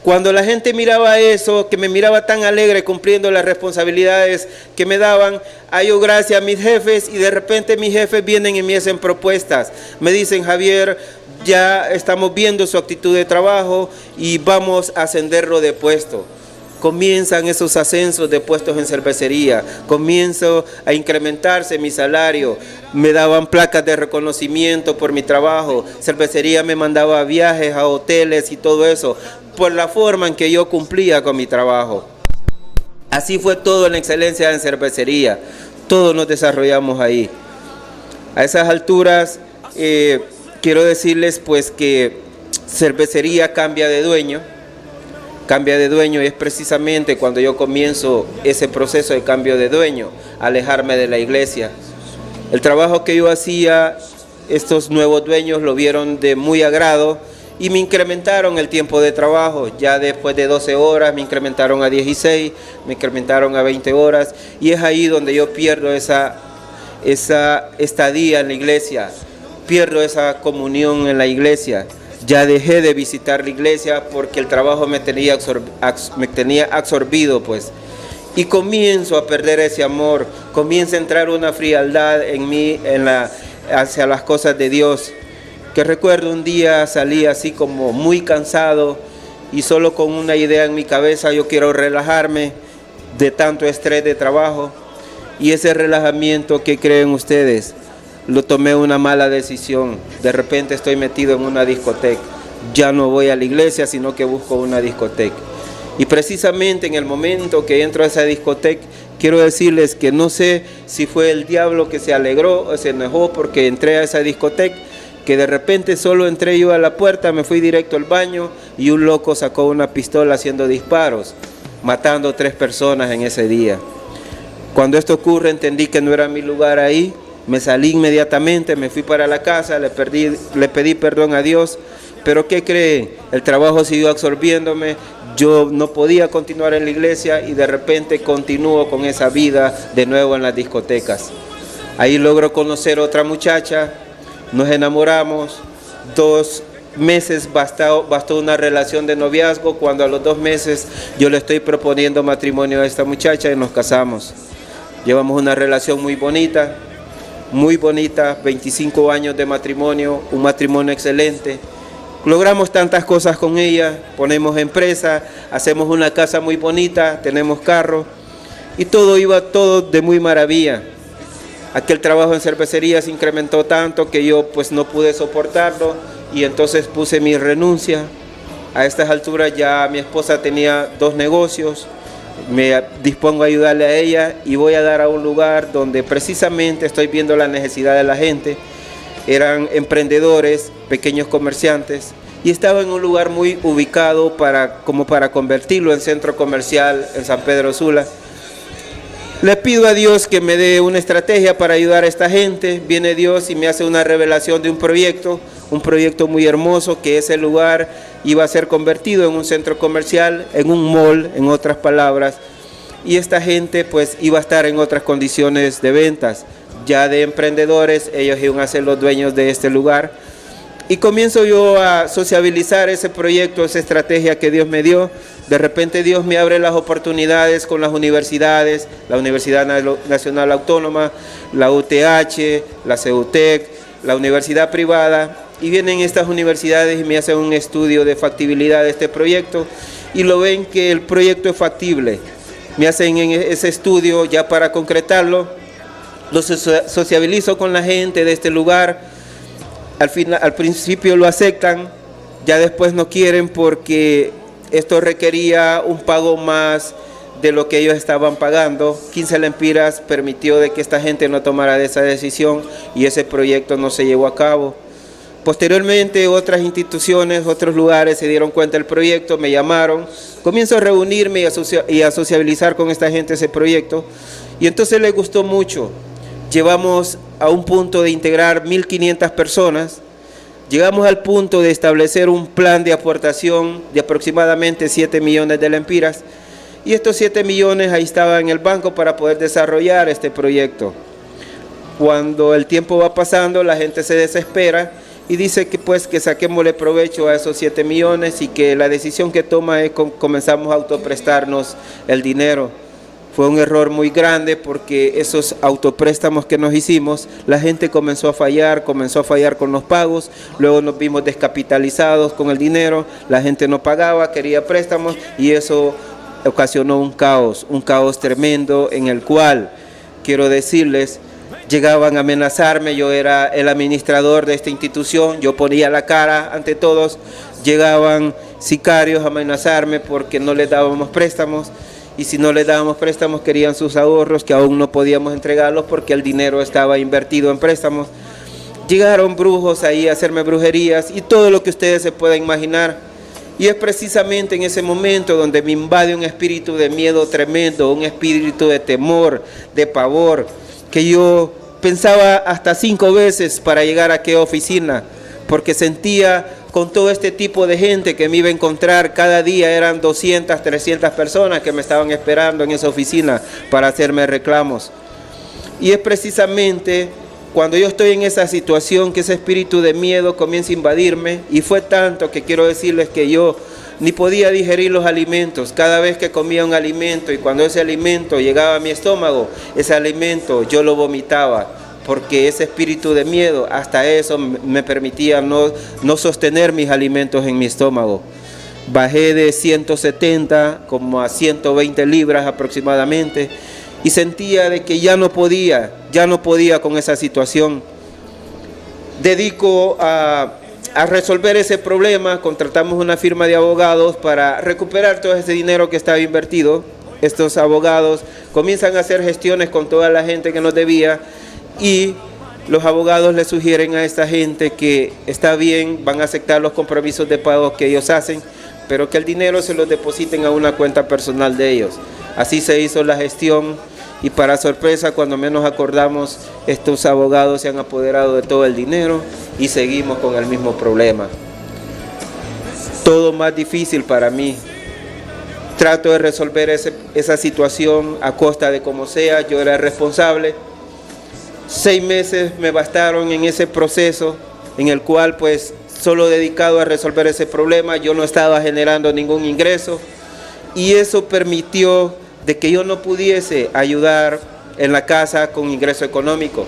Cuando la gente miraba eso, que me miraba tan alegre cumpliendo las responsabilidades que me daban, hallo gracia a mis jefes, y de repente mis jefes vienen y me hacen propuestas. Me dicen: Javier, ya estamos viendo su actitud de trabajo y vamos a ascenderlo de puesto. Comienzan esos ascensos de puestos en cervecería, comienzo a incrementarse mi salario, me daban placas de reconocimiento por mi trabajo, cervecería me mandaba viajes a hoteles y todo eso, por la forma en que yo cumplía con mi trabajo. Así fue todo en excelencia en cervecería, todos nos desarrollamos ahí. A esas alturas quiero decirles pues que cervecería cambia de dueño, y es precisamente cuando yo comienzo ese proceso de cambio de dueño, alejarme de la iglesia. El trabajo que yo hacía, estos nuevos dueños lo vieron de muy agrado y me incrementaron el tiempo de trabajo. Ya después de 12 horas me incrementaron a 16, me incrementaron a 20 horas, y es ahí donde yo pierdo esa estadía en la iglesia, pierdo esa comunión en la iglesia. Ya dejé de visitar la iglesia porque el trabajo me tenía absorbido, pues. Y comienzo a perder ese amor, comienza a entrar una frialdad en mí hacia las cosas de Dios. Que recuerdo un día salí así como muy cansado y solo con una idea en mi cabeza: yo quiero relajarme de tanto estrés de trabajo. Y ese relajamiento, ¿qué creen ustedes? Lo tomé una mala decisión. De repente estoy metido en una discoteca. Ya no voy a la iglesia, sino que busco una discoteca. Y precisamente en el momento que entro a esa discoteca, quiero decirles que no sé si fue el diablo que se alegró o se enojó porque entré a esa discoteca, que de repente solo entré yo a la puerta, me fui directo al baño y un loco sacó una pistola haciendo disparos, matando 3 personas en ese día. Cuando esto ocurre, entendí que no era mi lugar ahí. Me salí inmediatamente, me fui para la casa, le pedí perdón a Dios, pero ¿qué creen? El trabajo siguió absorbiéndome, yo no podía continuar en la iglesia y de repente continúo con esa vida de nuevo en las discotecas. Ahí logro conocer otra muchacha, nos enamoramos, 2 meses bastó una relación de noviazgo, cuando a los 2 meses yo le estoy proponiendo matrimonio a esta muchacha y nos casamos. Llevamos una relación muy bonita, 25 años de matrimonio, un matrimonio excelente. Logramos tantas cosas con ella, ponemos empresa, hacemos una casa muy bonita, tenemos carro y todo iba de muy maravilla. Aquel trabajo en cervecería se incrementó tanto que yo pues no pude soportarlo y entonces puse mi renuncia. A estas alturas ya mi esposa tenía 2 negocios. Me dispongo a ayudarle a ella y voy a dar a un lugar donde precisamente estoy viendo la necesidad de la gente. Eran emprendedores, pequeños comerciantes, y estaba en un lugar muy ubicado como para convertirlo en centro comercial en San Pedro Sula. Le pido a Dios que me dé una estrategia para ayudar a esta gente. Viene Dios y me hace una revelación de un proyecto muy hermoso, que ese lugar iba a ser convertido en un centro comercial, en un mall, en otras palabras, y esta gente pues iba a estar en otras condiciones de ventas, ya de emprendedores. Ellos iban a ser los dueños de este lugar. Y comienzo yo a sociabilizar ese proyecto, esa estrategia que Dios me dio. De repente Dios me abre las oportunidades con las universidades, la Universidad Nacional Autónoma, la UTH, la CEUTEC, la universidad privada, y vienen estas universidades y me hacen un estudio de factibilidad de este proyecto y lo ven que el proyecto es factible. Me hacen ese estudio ya para concretarlo, lo sociabilizo con la gente de este lugar, al principio lo aceptan, ya después no quieren porque esto requería un pago más de lo que ellos estaban pagando. 15 lempiras permitió de que esta gente no tomara esa decisión y ese proyecto no se llevó a cabo. Posteriormente otras instituciones, otros lugares se dieron cuenta del proyecto, me llamaron, comienzo a reunirme y a sociabilizar con esta gente ese proyecto y entonces les gustó mucho. Llevamos a un punto de integrar 1.500 personas, llegamos al punto de establecer un plan de aportación de aproximadamente 7 millones de lempiras y estos 7 millones ahí estaban en el banco para poder desarrollar este proyecto. Cuando el tiempo va pasando, la gente se desespera y dice que pues que saquémosle provecho a esos 7 millones y que la decisión que toma es comenzamos a autoprestarnos el dinero. Fue un error muy grande porque esos autopréstamos que nos hicimos, la gente comenzó a fallar con los pagos, luego nos vimos descapitalizados con el dinero, la gente no pagaba, quería préstamos y eso ocasionó un caos tremendo en el cual, quiero decirles, llegaban a amenazarme, yo era el administrador de esta institución, yo ponía la cara ante todos, llegaban sicarios a amenazarme porque no les dábamos préstamos y si no les dábamos préstamos querían sus ahorros que aún no podíamos entregarlos porque el dinero estaba invertido en préstamos. Llegaron brujos ahí a hacerme brujerías y todo lo que ustedes se puedan imaginar. Y es precisamente en ese momento donde me invade un espíritu de miedo tremendo, un espíritu de temor, de pavor, que yo pensaba hasta 5 veces para llegar a aquella oficina, porque sentía con todo este tipo de gente que me iba a encontrar, cada día eran 200, 300 personas que me estaban esperando en esa oficina para hacerme reclamos. Y es precisamente cuando yo estoy en esa situación que ese espíritu de miedo comienza a invadirme, y fue tanto que quiero decirles que yo ni podía digerir los alimentos. Cada vez que comía un alimento y cuando ese alimento llegaba a mi estómago, ese alimento yo lo vomitaba, porque ese espíritu de miedo hasta eso me permitía no sostener mis alimentos en mi estómago. Bajé de 170 como a 120 libras aproximadamente y sentía de que ya no podía con esa situación. Dedico a resolver ese problema, contratamos una firma de abogados para recuperar todo ese dinero que estaba invertido. Estos abogados comienzan a hacer gestiones con toda la gente que nos debía y los abogados le sugieren a esta gente que está bien, van a aceptar los compromisos de pago que ellos hacen, pero que el dinero se los depositen a una cuenta personal de ellos. Así se hizo la gestión y para sorpresa, cuando menos acordamos, estos abogados se han apoderado de todo el dinero y seguimos con el mismo problema. Todo más difícil para mí. Trato de resolver esa situación a costa de como sea, yo era responsable. 6 meses me bastaron en ese proceso en el cual pues solo dedicado a resolver ese problema, yo no estaba generando ningún ingreso y eso permitió de que yo no pudiese ayudar en la casa con ingreso económico.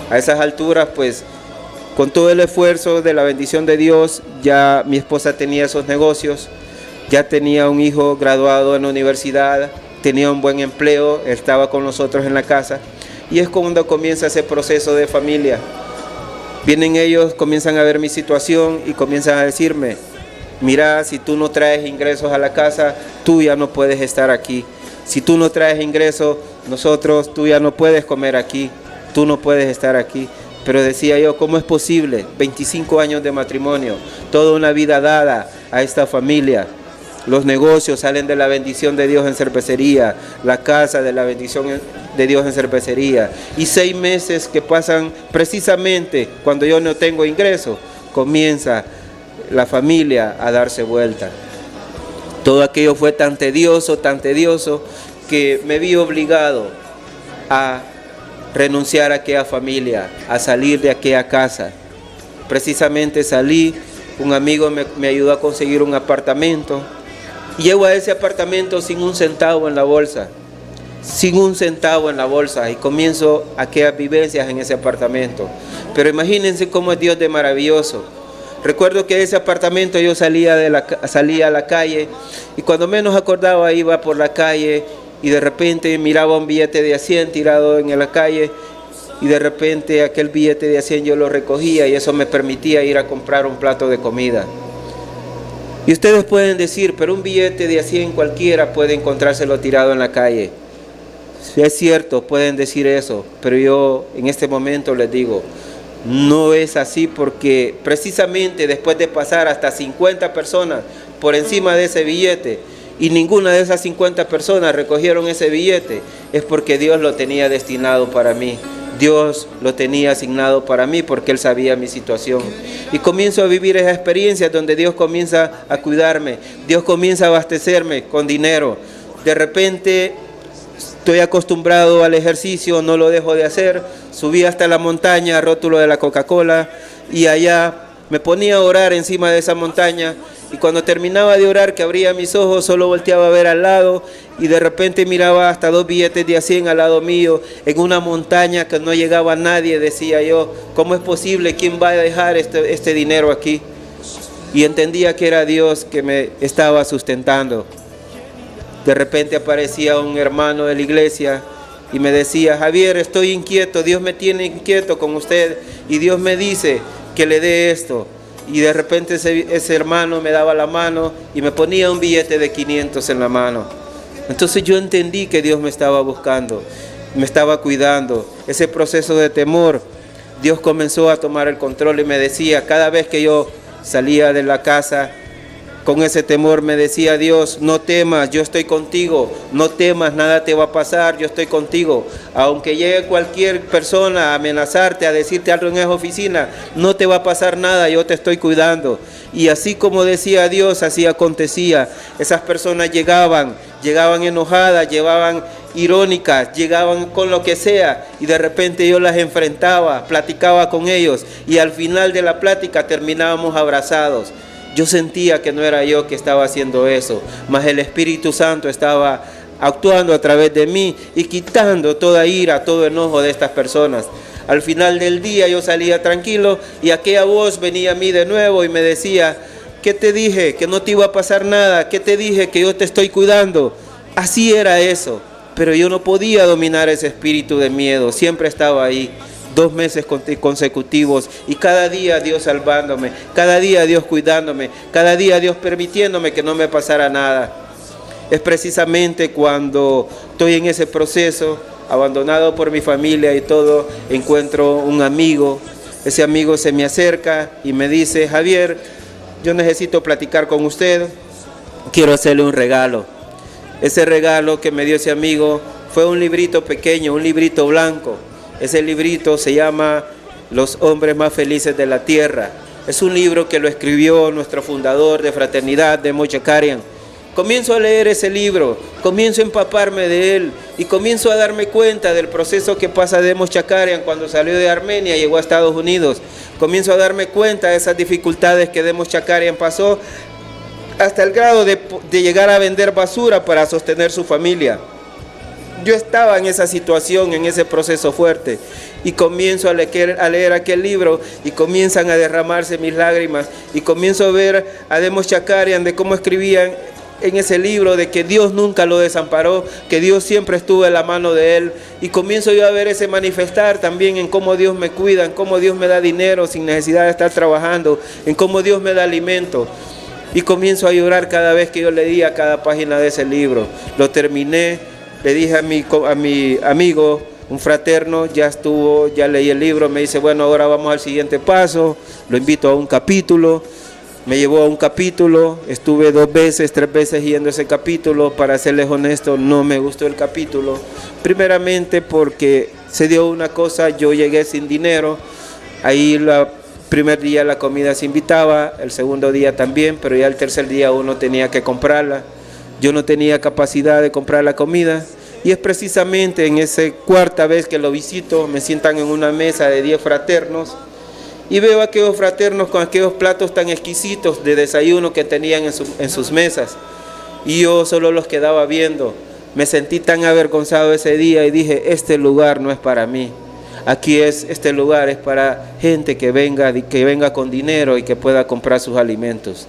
A esas alturas pues con todo el esfuerzo de la bendición de Dios ya mi esposa tenía esos negocios, ya tenía un hijo graduado en la universidad, tenía un buen empleo, estaba con nosotros en la casa. Y es cuando comienza ese proceso de familia. Vienen ellos, comienzan a ver mi situación y comienzan a decirme, mira, si tú no traes ingresos a la casa, tú ya no puedes estar aquí. Si tú no traes ingresos, tú ya no puedes comer aquí, tú no puedes estar aquí. Pero decía yo, ¿cómo es posible? 25 años de matrimonio, toda una vida dada a esta familia. Los negocios salen de la bendición de Dios en cervecería, la casa de la bendición de Dios en cervecería. Y 6 meses que pasan precisamente cuando yo no tengo ingreso, comienza la familia a darse vuelta. Todo aquello fue tan tedioso, que me vi obligado a renunciar a aquella familia, a salir de aquella casa. Precisamente salí, un amigo me ayudó a conseguir un apartamento. Llego a ese apartamento sin un centavo en la bolsa. sin un centavo en la bolsa, y comienzo aquellas vivencias en ese apartamento. Pero imagínense cómo es Dios de maravilloso. Recuerdo que de ese apartamento yo salía a la calle, y cuando menos acordaba iba por la calle y de repente miraba un billete de a 100 tirado en la calle, y de repente aquel billete de a 100 yo lo recogía y eso me permitía ir a comprar un plato de comida. Y ustedes pueden decir, pero un billete de a 100 cualquiera puede encontrárselo tirado en la calle. Sí, es cierto, pueden decir eso, pero yo en este momento les digo, no es así, porque precisamente después de pasar hasta 50 personas por encima de ese billete y ninguna de esas 50 personas recogieron ese billete, es porque Dios lo tenía destinado para mí. Dios lo tenía asignado para mí porque Él sabía mi situación. Y comienzo a vivir esa experiencia donde Dios comienza a cuidarme, Dios comienza a abastecerme con dinero. De repente estoy acostumbrado al ejercicio, no lo dejo de hacer. Subí hasta la montaña, rótulo de la Coca-Cola, y allá me ponía a orar encima de esa montaña. Y cuando terminaba de orar, que abría mis ojos, solo volteaba a ver al lado, y de repente miraba hasta 2 billetes de a 100 al lado mío, en una montaña que no llegaba a nadie. Decía yo, ¿cómo es posible? ¿Quién va a dejar este dinero aquí? Y entendía que era Dios que me estaba sustentando. De repente aparecía un hermano de la iglesia y me decía, Javier, estoy inquieto, Dios me tiene inquieto con usted, y Dios me dice que le dé esto. Y de repente ese hermano me daba la mano y me ponía un billete de 500 en la mano. Entonces yo entendí que Dios me estaba buscando, me estaba cuidando. Ese proceso de temor, Dios comenzó a tomar el control y me decía, cada vez que yo salía de la casa con ese temor, me decía Dios, no temas, yo estoy contigo, no temas, nada te va a pasar, yo estoy contigo. Aunque llegue cualquier persona a amenazarte, a decirte algo en esa oficina, no te va a pasar nada, yo te estoy cuidando. Y así como decía Dios, así acontecía. Esas personas llegaban enojadas, llegaban irónicas, llegaban con lo que sea, y de repente yo las enfrentaba, platicaba con ellos, y al final de la plática terminábamos abrazados. Yo sentía que no era yo que estaba haciendo eso, mas el Espíritu Santo estaba actuando a través de mí y quitando toda ira, todo enojo de estas personas. Al final del día yo salía tranquilo y aquella voz venía a mí de nuevo y me decía, ¿qué te dije? Que no te iba a pasar nada. ¿Qué te dije? Que yo te estoy cuidando. Así era eso, pero yo no podía dominar ese espíritu de miedo, siempre estaba ahí. 2 meses consecutivos, y cada día Dios salvándome, cada día Dios cuidándome, cada día Dios permitiéndome que no me pasara nada. Es precisamente cuando estoy en ese proceso, abandonado por mi familia y todo, encuentro un amigo. Ese amigo se me acerca y me dice, Javier, yo necesito platicar con usted, quiero hacerle un regalo. Ese regalo que me dio ese amigo fue un librito pequeño, un librito blanco. Ese librito se llama Los hombres más felices de la tierra. Es un libro que lo escribió nuestro fundador de Fraternidad, Demos Chakarian. Comienzo a leer ese libro, comienzo a empaparme de él y comienzo a darme cuenta del proceso que pasa Demos Chakarian cuando salió de Armenia y llegó a Estados Unidos. Comienzo a darme cuenta de esas dificultades que Demos Chakarian pasó hasta el grado de llegar a vender basura para sostener su familia. Yo estaba en esa situación, en ese proceso fuerte, y comienzo a leer aquel libro y comienzan a derramarse mis lágrimas y comienzo a ver a Demos Chakarian de cómo escribían en ese libro de que Dios nunca lo desamparó, que Dios siempre estuvo en la mano de él, y comienzo yo a ver ese manifestar también en cómo Dios me cuida, en cómo Dios me da dinero sin necesidad de estar trabajando, en cómo Dios me da alimento. Y comienzo a llorar cada vez que yo leía cada página de ese libro. Lo terminé. Le dije a mi amigo, un fraterno, ya leí el libro, me dice, bueno, ahora vamos al siguiente paso, lo invito a un capítulo, me llevó a un capítulo, estuve 2 veces, 3 veces yendo a ese capítulo. Para serles honesto, no me gustó el capítulo, primeramente porque se dio una cosa, yo llegué sin dinero, ahí el primer día la comida se invitaba, el segundo día también, pero ya el tercer día uno tenía que comprarla. Yo no tenía capacidad de comprar la comida, y es precisamente en esa 4ª vez que lo visito, me sientan en una mesa de 10 fraternos y veo a aquellos fraternos con aquellos platos tan exquisitos de desayuno que tenían en sus mesas, y yo solo los quedaba viendo. Me sentí tan avergonzado ese día y dije, este lugar no es para mí. Este lugar es para gente que venga con dinero y que pueda comprar sus alimentos.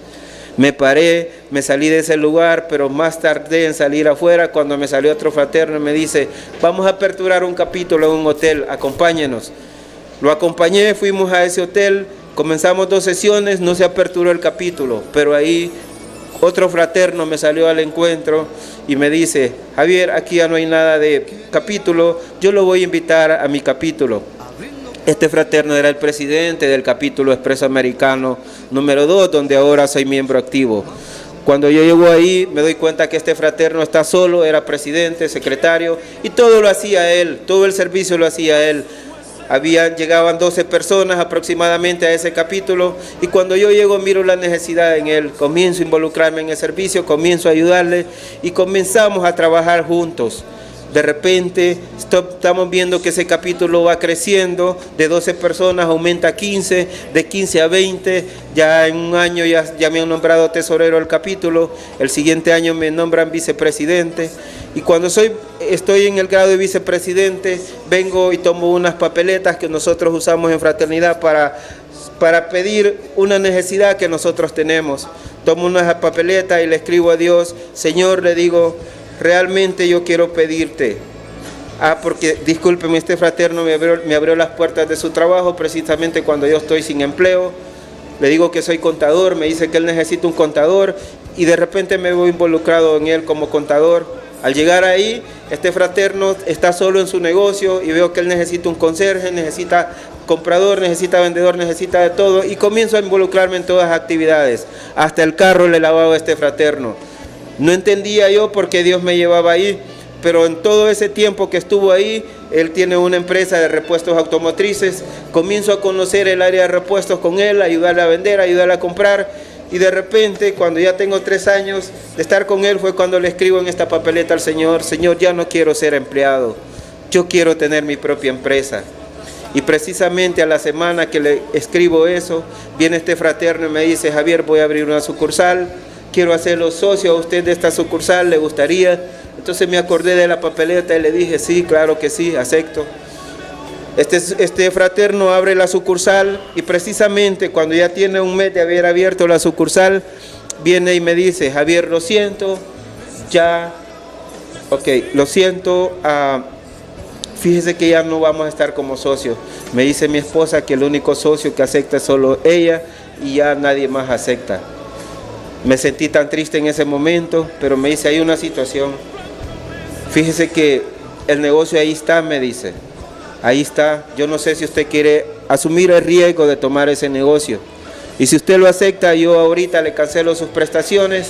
Me paré, me salí de ese lugar, pero más tardé en salir afuera cuando me salió otro fraterno y me dice, vamos a aperturar un capítulo en un hotel, acompáñenos. Lo acompañé, fuimos a ese hotel, comenzamos 2 sesiones, no se aperturó el capítulo, pero ahí otro fraterno me salió al encuentro y me dice, Javier, aquí ya no hay nada de capítulo, yo lo voy a invitar a mi capítulo. Este fraterno era el presidente del capítulo Expreso Americano número 2, donde ahora soy miembro activo. Cuando yo llego ahí, me doy cuenta que este fraterno está solo, era presidente, secretario, y todo lo hacía él, todo el servicio lo hacía él. Llegaban 12 personas aproximadamente a ese capítulo, y cuando yo llego miro la necesidad en él, comienzo a involucrarme en el servicio, comienzo a ayudarle y comenzamos a trabajar juntos. De repente estamos viendo que ese capítulo va creciendo, de 12 personas aumenta a 15, de 15 a 20, ya en un año ya me han nombrado tesorero del capítulo, el siguiente año me nombran vicepresidente, y cuando estoy en el grado de vicepresidente, vengo y tomo unas papeletas que nosotros usamos en fraternidad para pedir una necesidad que nosotros tenemos. Tomo unas papeletas y le escribo a Dios, Señor, le digo, realmente yo quiero pedirte, porque discúlpeme, este fraterno me abrió las puertas de su trabajo precisamente cuando yo estoy sin empleo. Le digo que soy contador, me dice que él necesita un contador y de repente me veo involucrado en él como contador. Al llegar ahí, este fraterno está solo en su negocio y veo que él necesita un conserje, necesita comprador, necesita vendedor, necesita de todo, y comienzo a involucrarme en todas las actividades. Hasta el carro le lavaba a este fraterno. No entendía yo por qué Dios me llevaba ahí, pero en todo ese tiempo que estuvo ahí, él tiene una empresa de repuestos automotrices, comienzo a conocer el área de repuestos con él, ayudarle a vender, ayudarle a comprar, y de repente, cuando ya tengo 3 años de estar con él, fue cuando le escribo en esta papeleta al Señor, Señor, ya no quiero ser empleado, yo quiero tener mi propia empresa. Y precisamente a la semana que le escribo eso, viene este fraterno y me dice, Javier, voy a abrir una sucursal, quiero hacerlo socio a usted de esta sucursal, ¿le gustaría? Entonces me acordé de la papeleta y le dije, sí, claro que sí, acepto. Este fraterno abre la sucursal y precisamente cuando ya tiene un mes de haber abierto la sucursal, viene y me dice, Javier, lo siento, fíjese que ya no vamos a estar como socios. Me dice mi esposa que el único socio que acepta es solo ella y ya nadie más acepta. Me sentí tan triste en ese momento, pero me dice, hay una situación. Fíjese que el negocio ahí está, me dice. Ahí está. Yo no sé si usted quiere asumir el riesgo de tomar ese negocio. Y si usted lo acepta, yo ahorita le cancelo sus prestaciones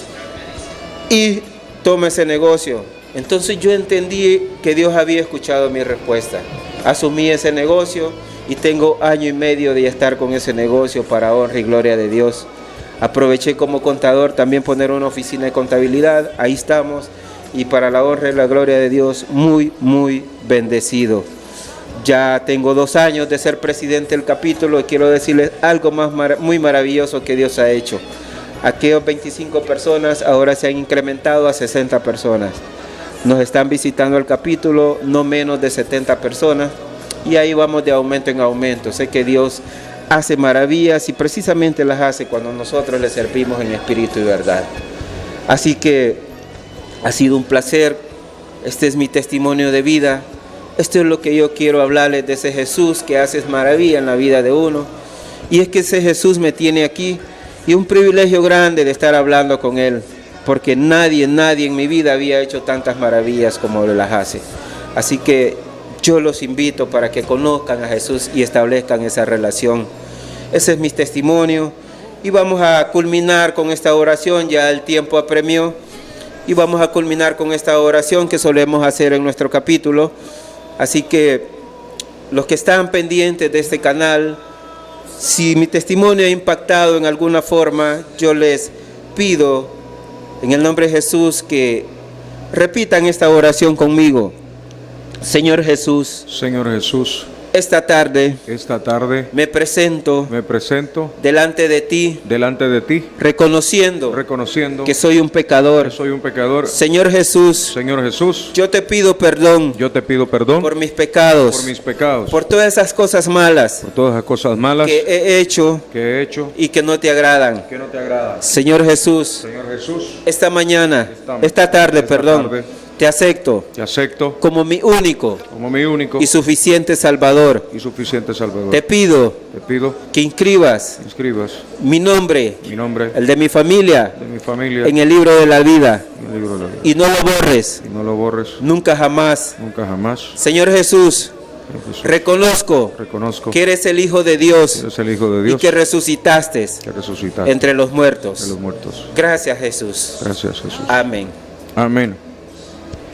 y tome ese negocio. Entonces yo entendí que Dios había escuchado mi respuesta. Asumí ese negocio y tengo 1 año y medio de estar con ese negocio para honra y gloria de Dios. Aproveché como contador también poner una oficina de contabilidad, ahí estamos, y para la honra y la gloria de Dios, muy, muy bendecido. Ya tengo 2 años de ser presidente del capítulo y quiero decirles algo muy maravilloso que Dios ha hecho. Aquellos 25 personas ahora se han incrementado a 60 personas. Nos están visitando el capítulo no menos de 70 personas y ahí vamos de aumento en aumento. Sé que Dios hace maravillas y precisamente las hace cuando nosotros le servimos en espíritu y verdad. Así que ha sido un placer. Este es mi testimonio de vida. Esto es lo que yo quiero hablarles de ese Jesús que hace maravilla en la vida de uno. Y es que ese Jesús me tiene aquí y un privilegio grande de estar hablando con Él, porque nadie en mi vida había hecho tantas maravillas como Él las hace. Así que yo los invito para que conozcan a Jesús y establezcan esa relación. Ese es mi testimonio y vamos a culminar con esta oración, ya el tiempo apremió, y vamos a culminar con esta oración que solemos hacer en nuestro capítulo. Así que los que están pendientes de este canal, si mi testimonio ha impactado en alguna forma, yo les pido en el nombre de Jesús que repitan esta oración conmigo. Señor Jesús, Esta tarde esta tarde me presento me presento delante de ti, delante de ti, reconociendo reconociendo que soy un pecador. que soy un pecador. Señor Jesús, Señor Jesús, yo te pido perdón yo te pido perdón por mis pecados, por mis pecados, por todas esas cosas malas por todas las cosas malas que he hecho que he hecho y que no te agradan. que no te agradan. Señor Jesús, Señor Jesús, esta mañana, esta esta tarde, tarde, te acepto te acepto como mi único como mi único y suficiente Salvador. y suficiente Salvador. Te pido Te pido que inscribas que inscribas mi nombre, mi nombre, el de mi familia, de mi familia, en el libro de la vida en el libro de la vida. y no lo borres, Y no lo borres nunca jamás. nunca jamás. Señor Jesús, Señor Jesús, reconozco reconozco que eres el Hijo de Dios que eres el Hijo de y Dios que resucitaste que resucitaste entre los de muertos. los muertos. Gracias, Jesús. Gracias, Jesús. Amén. Amén.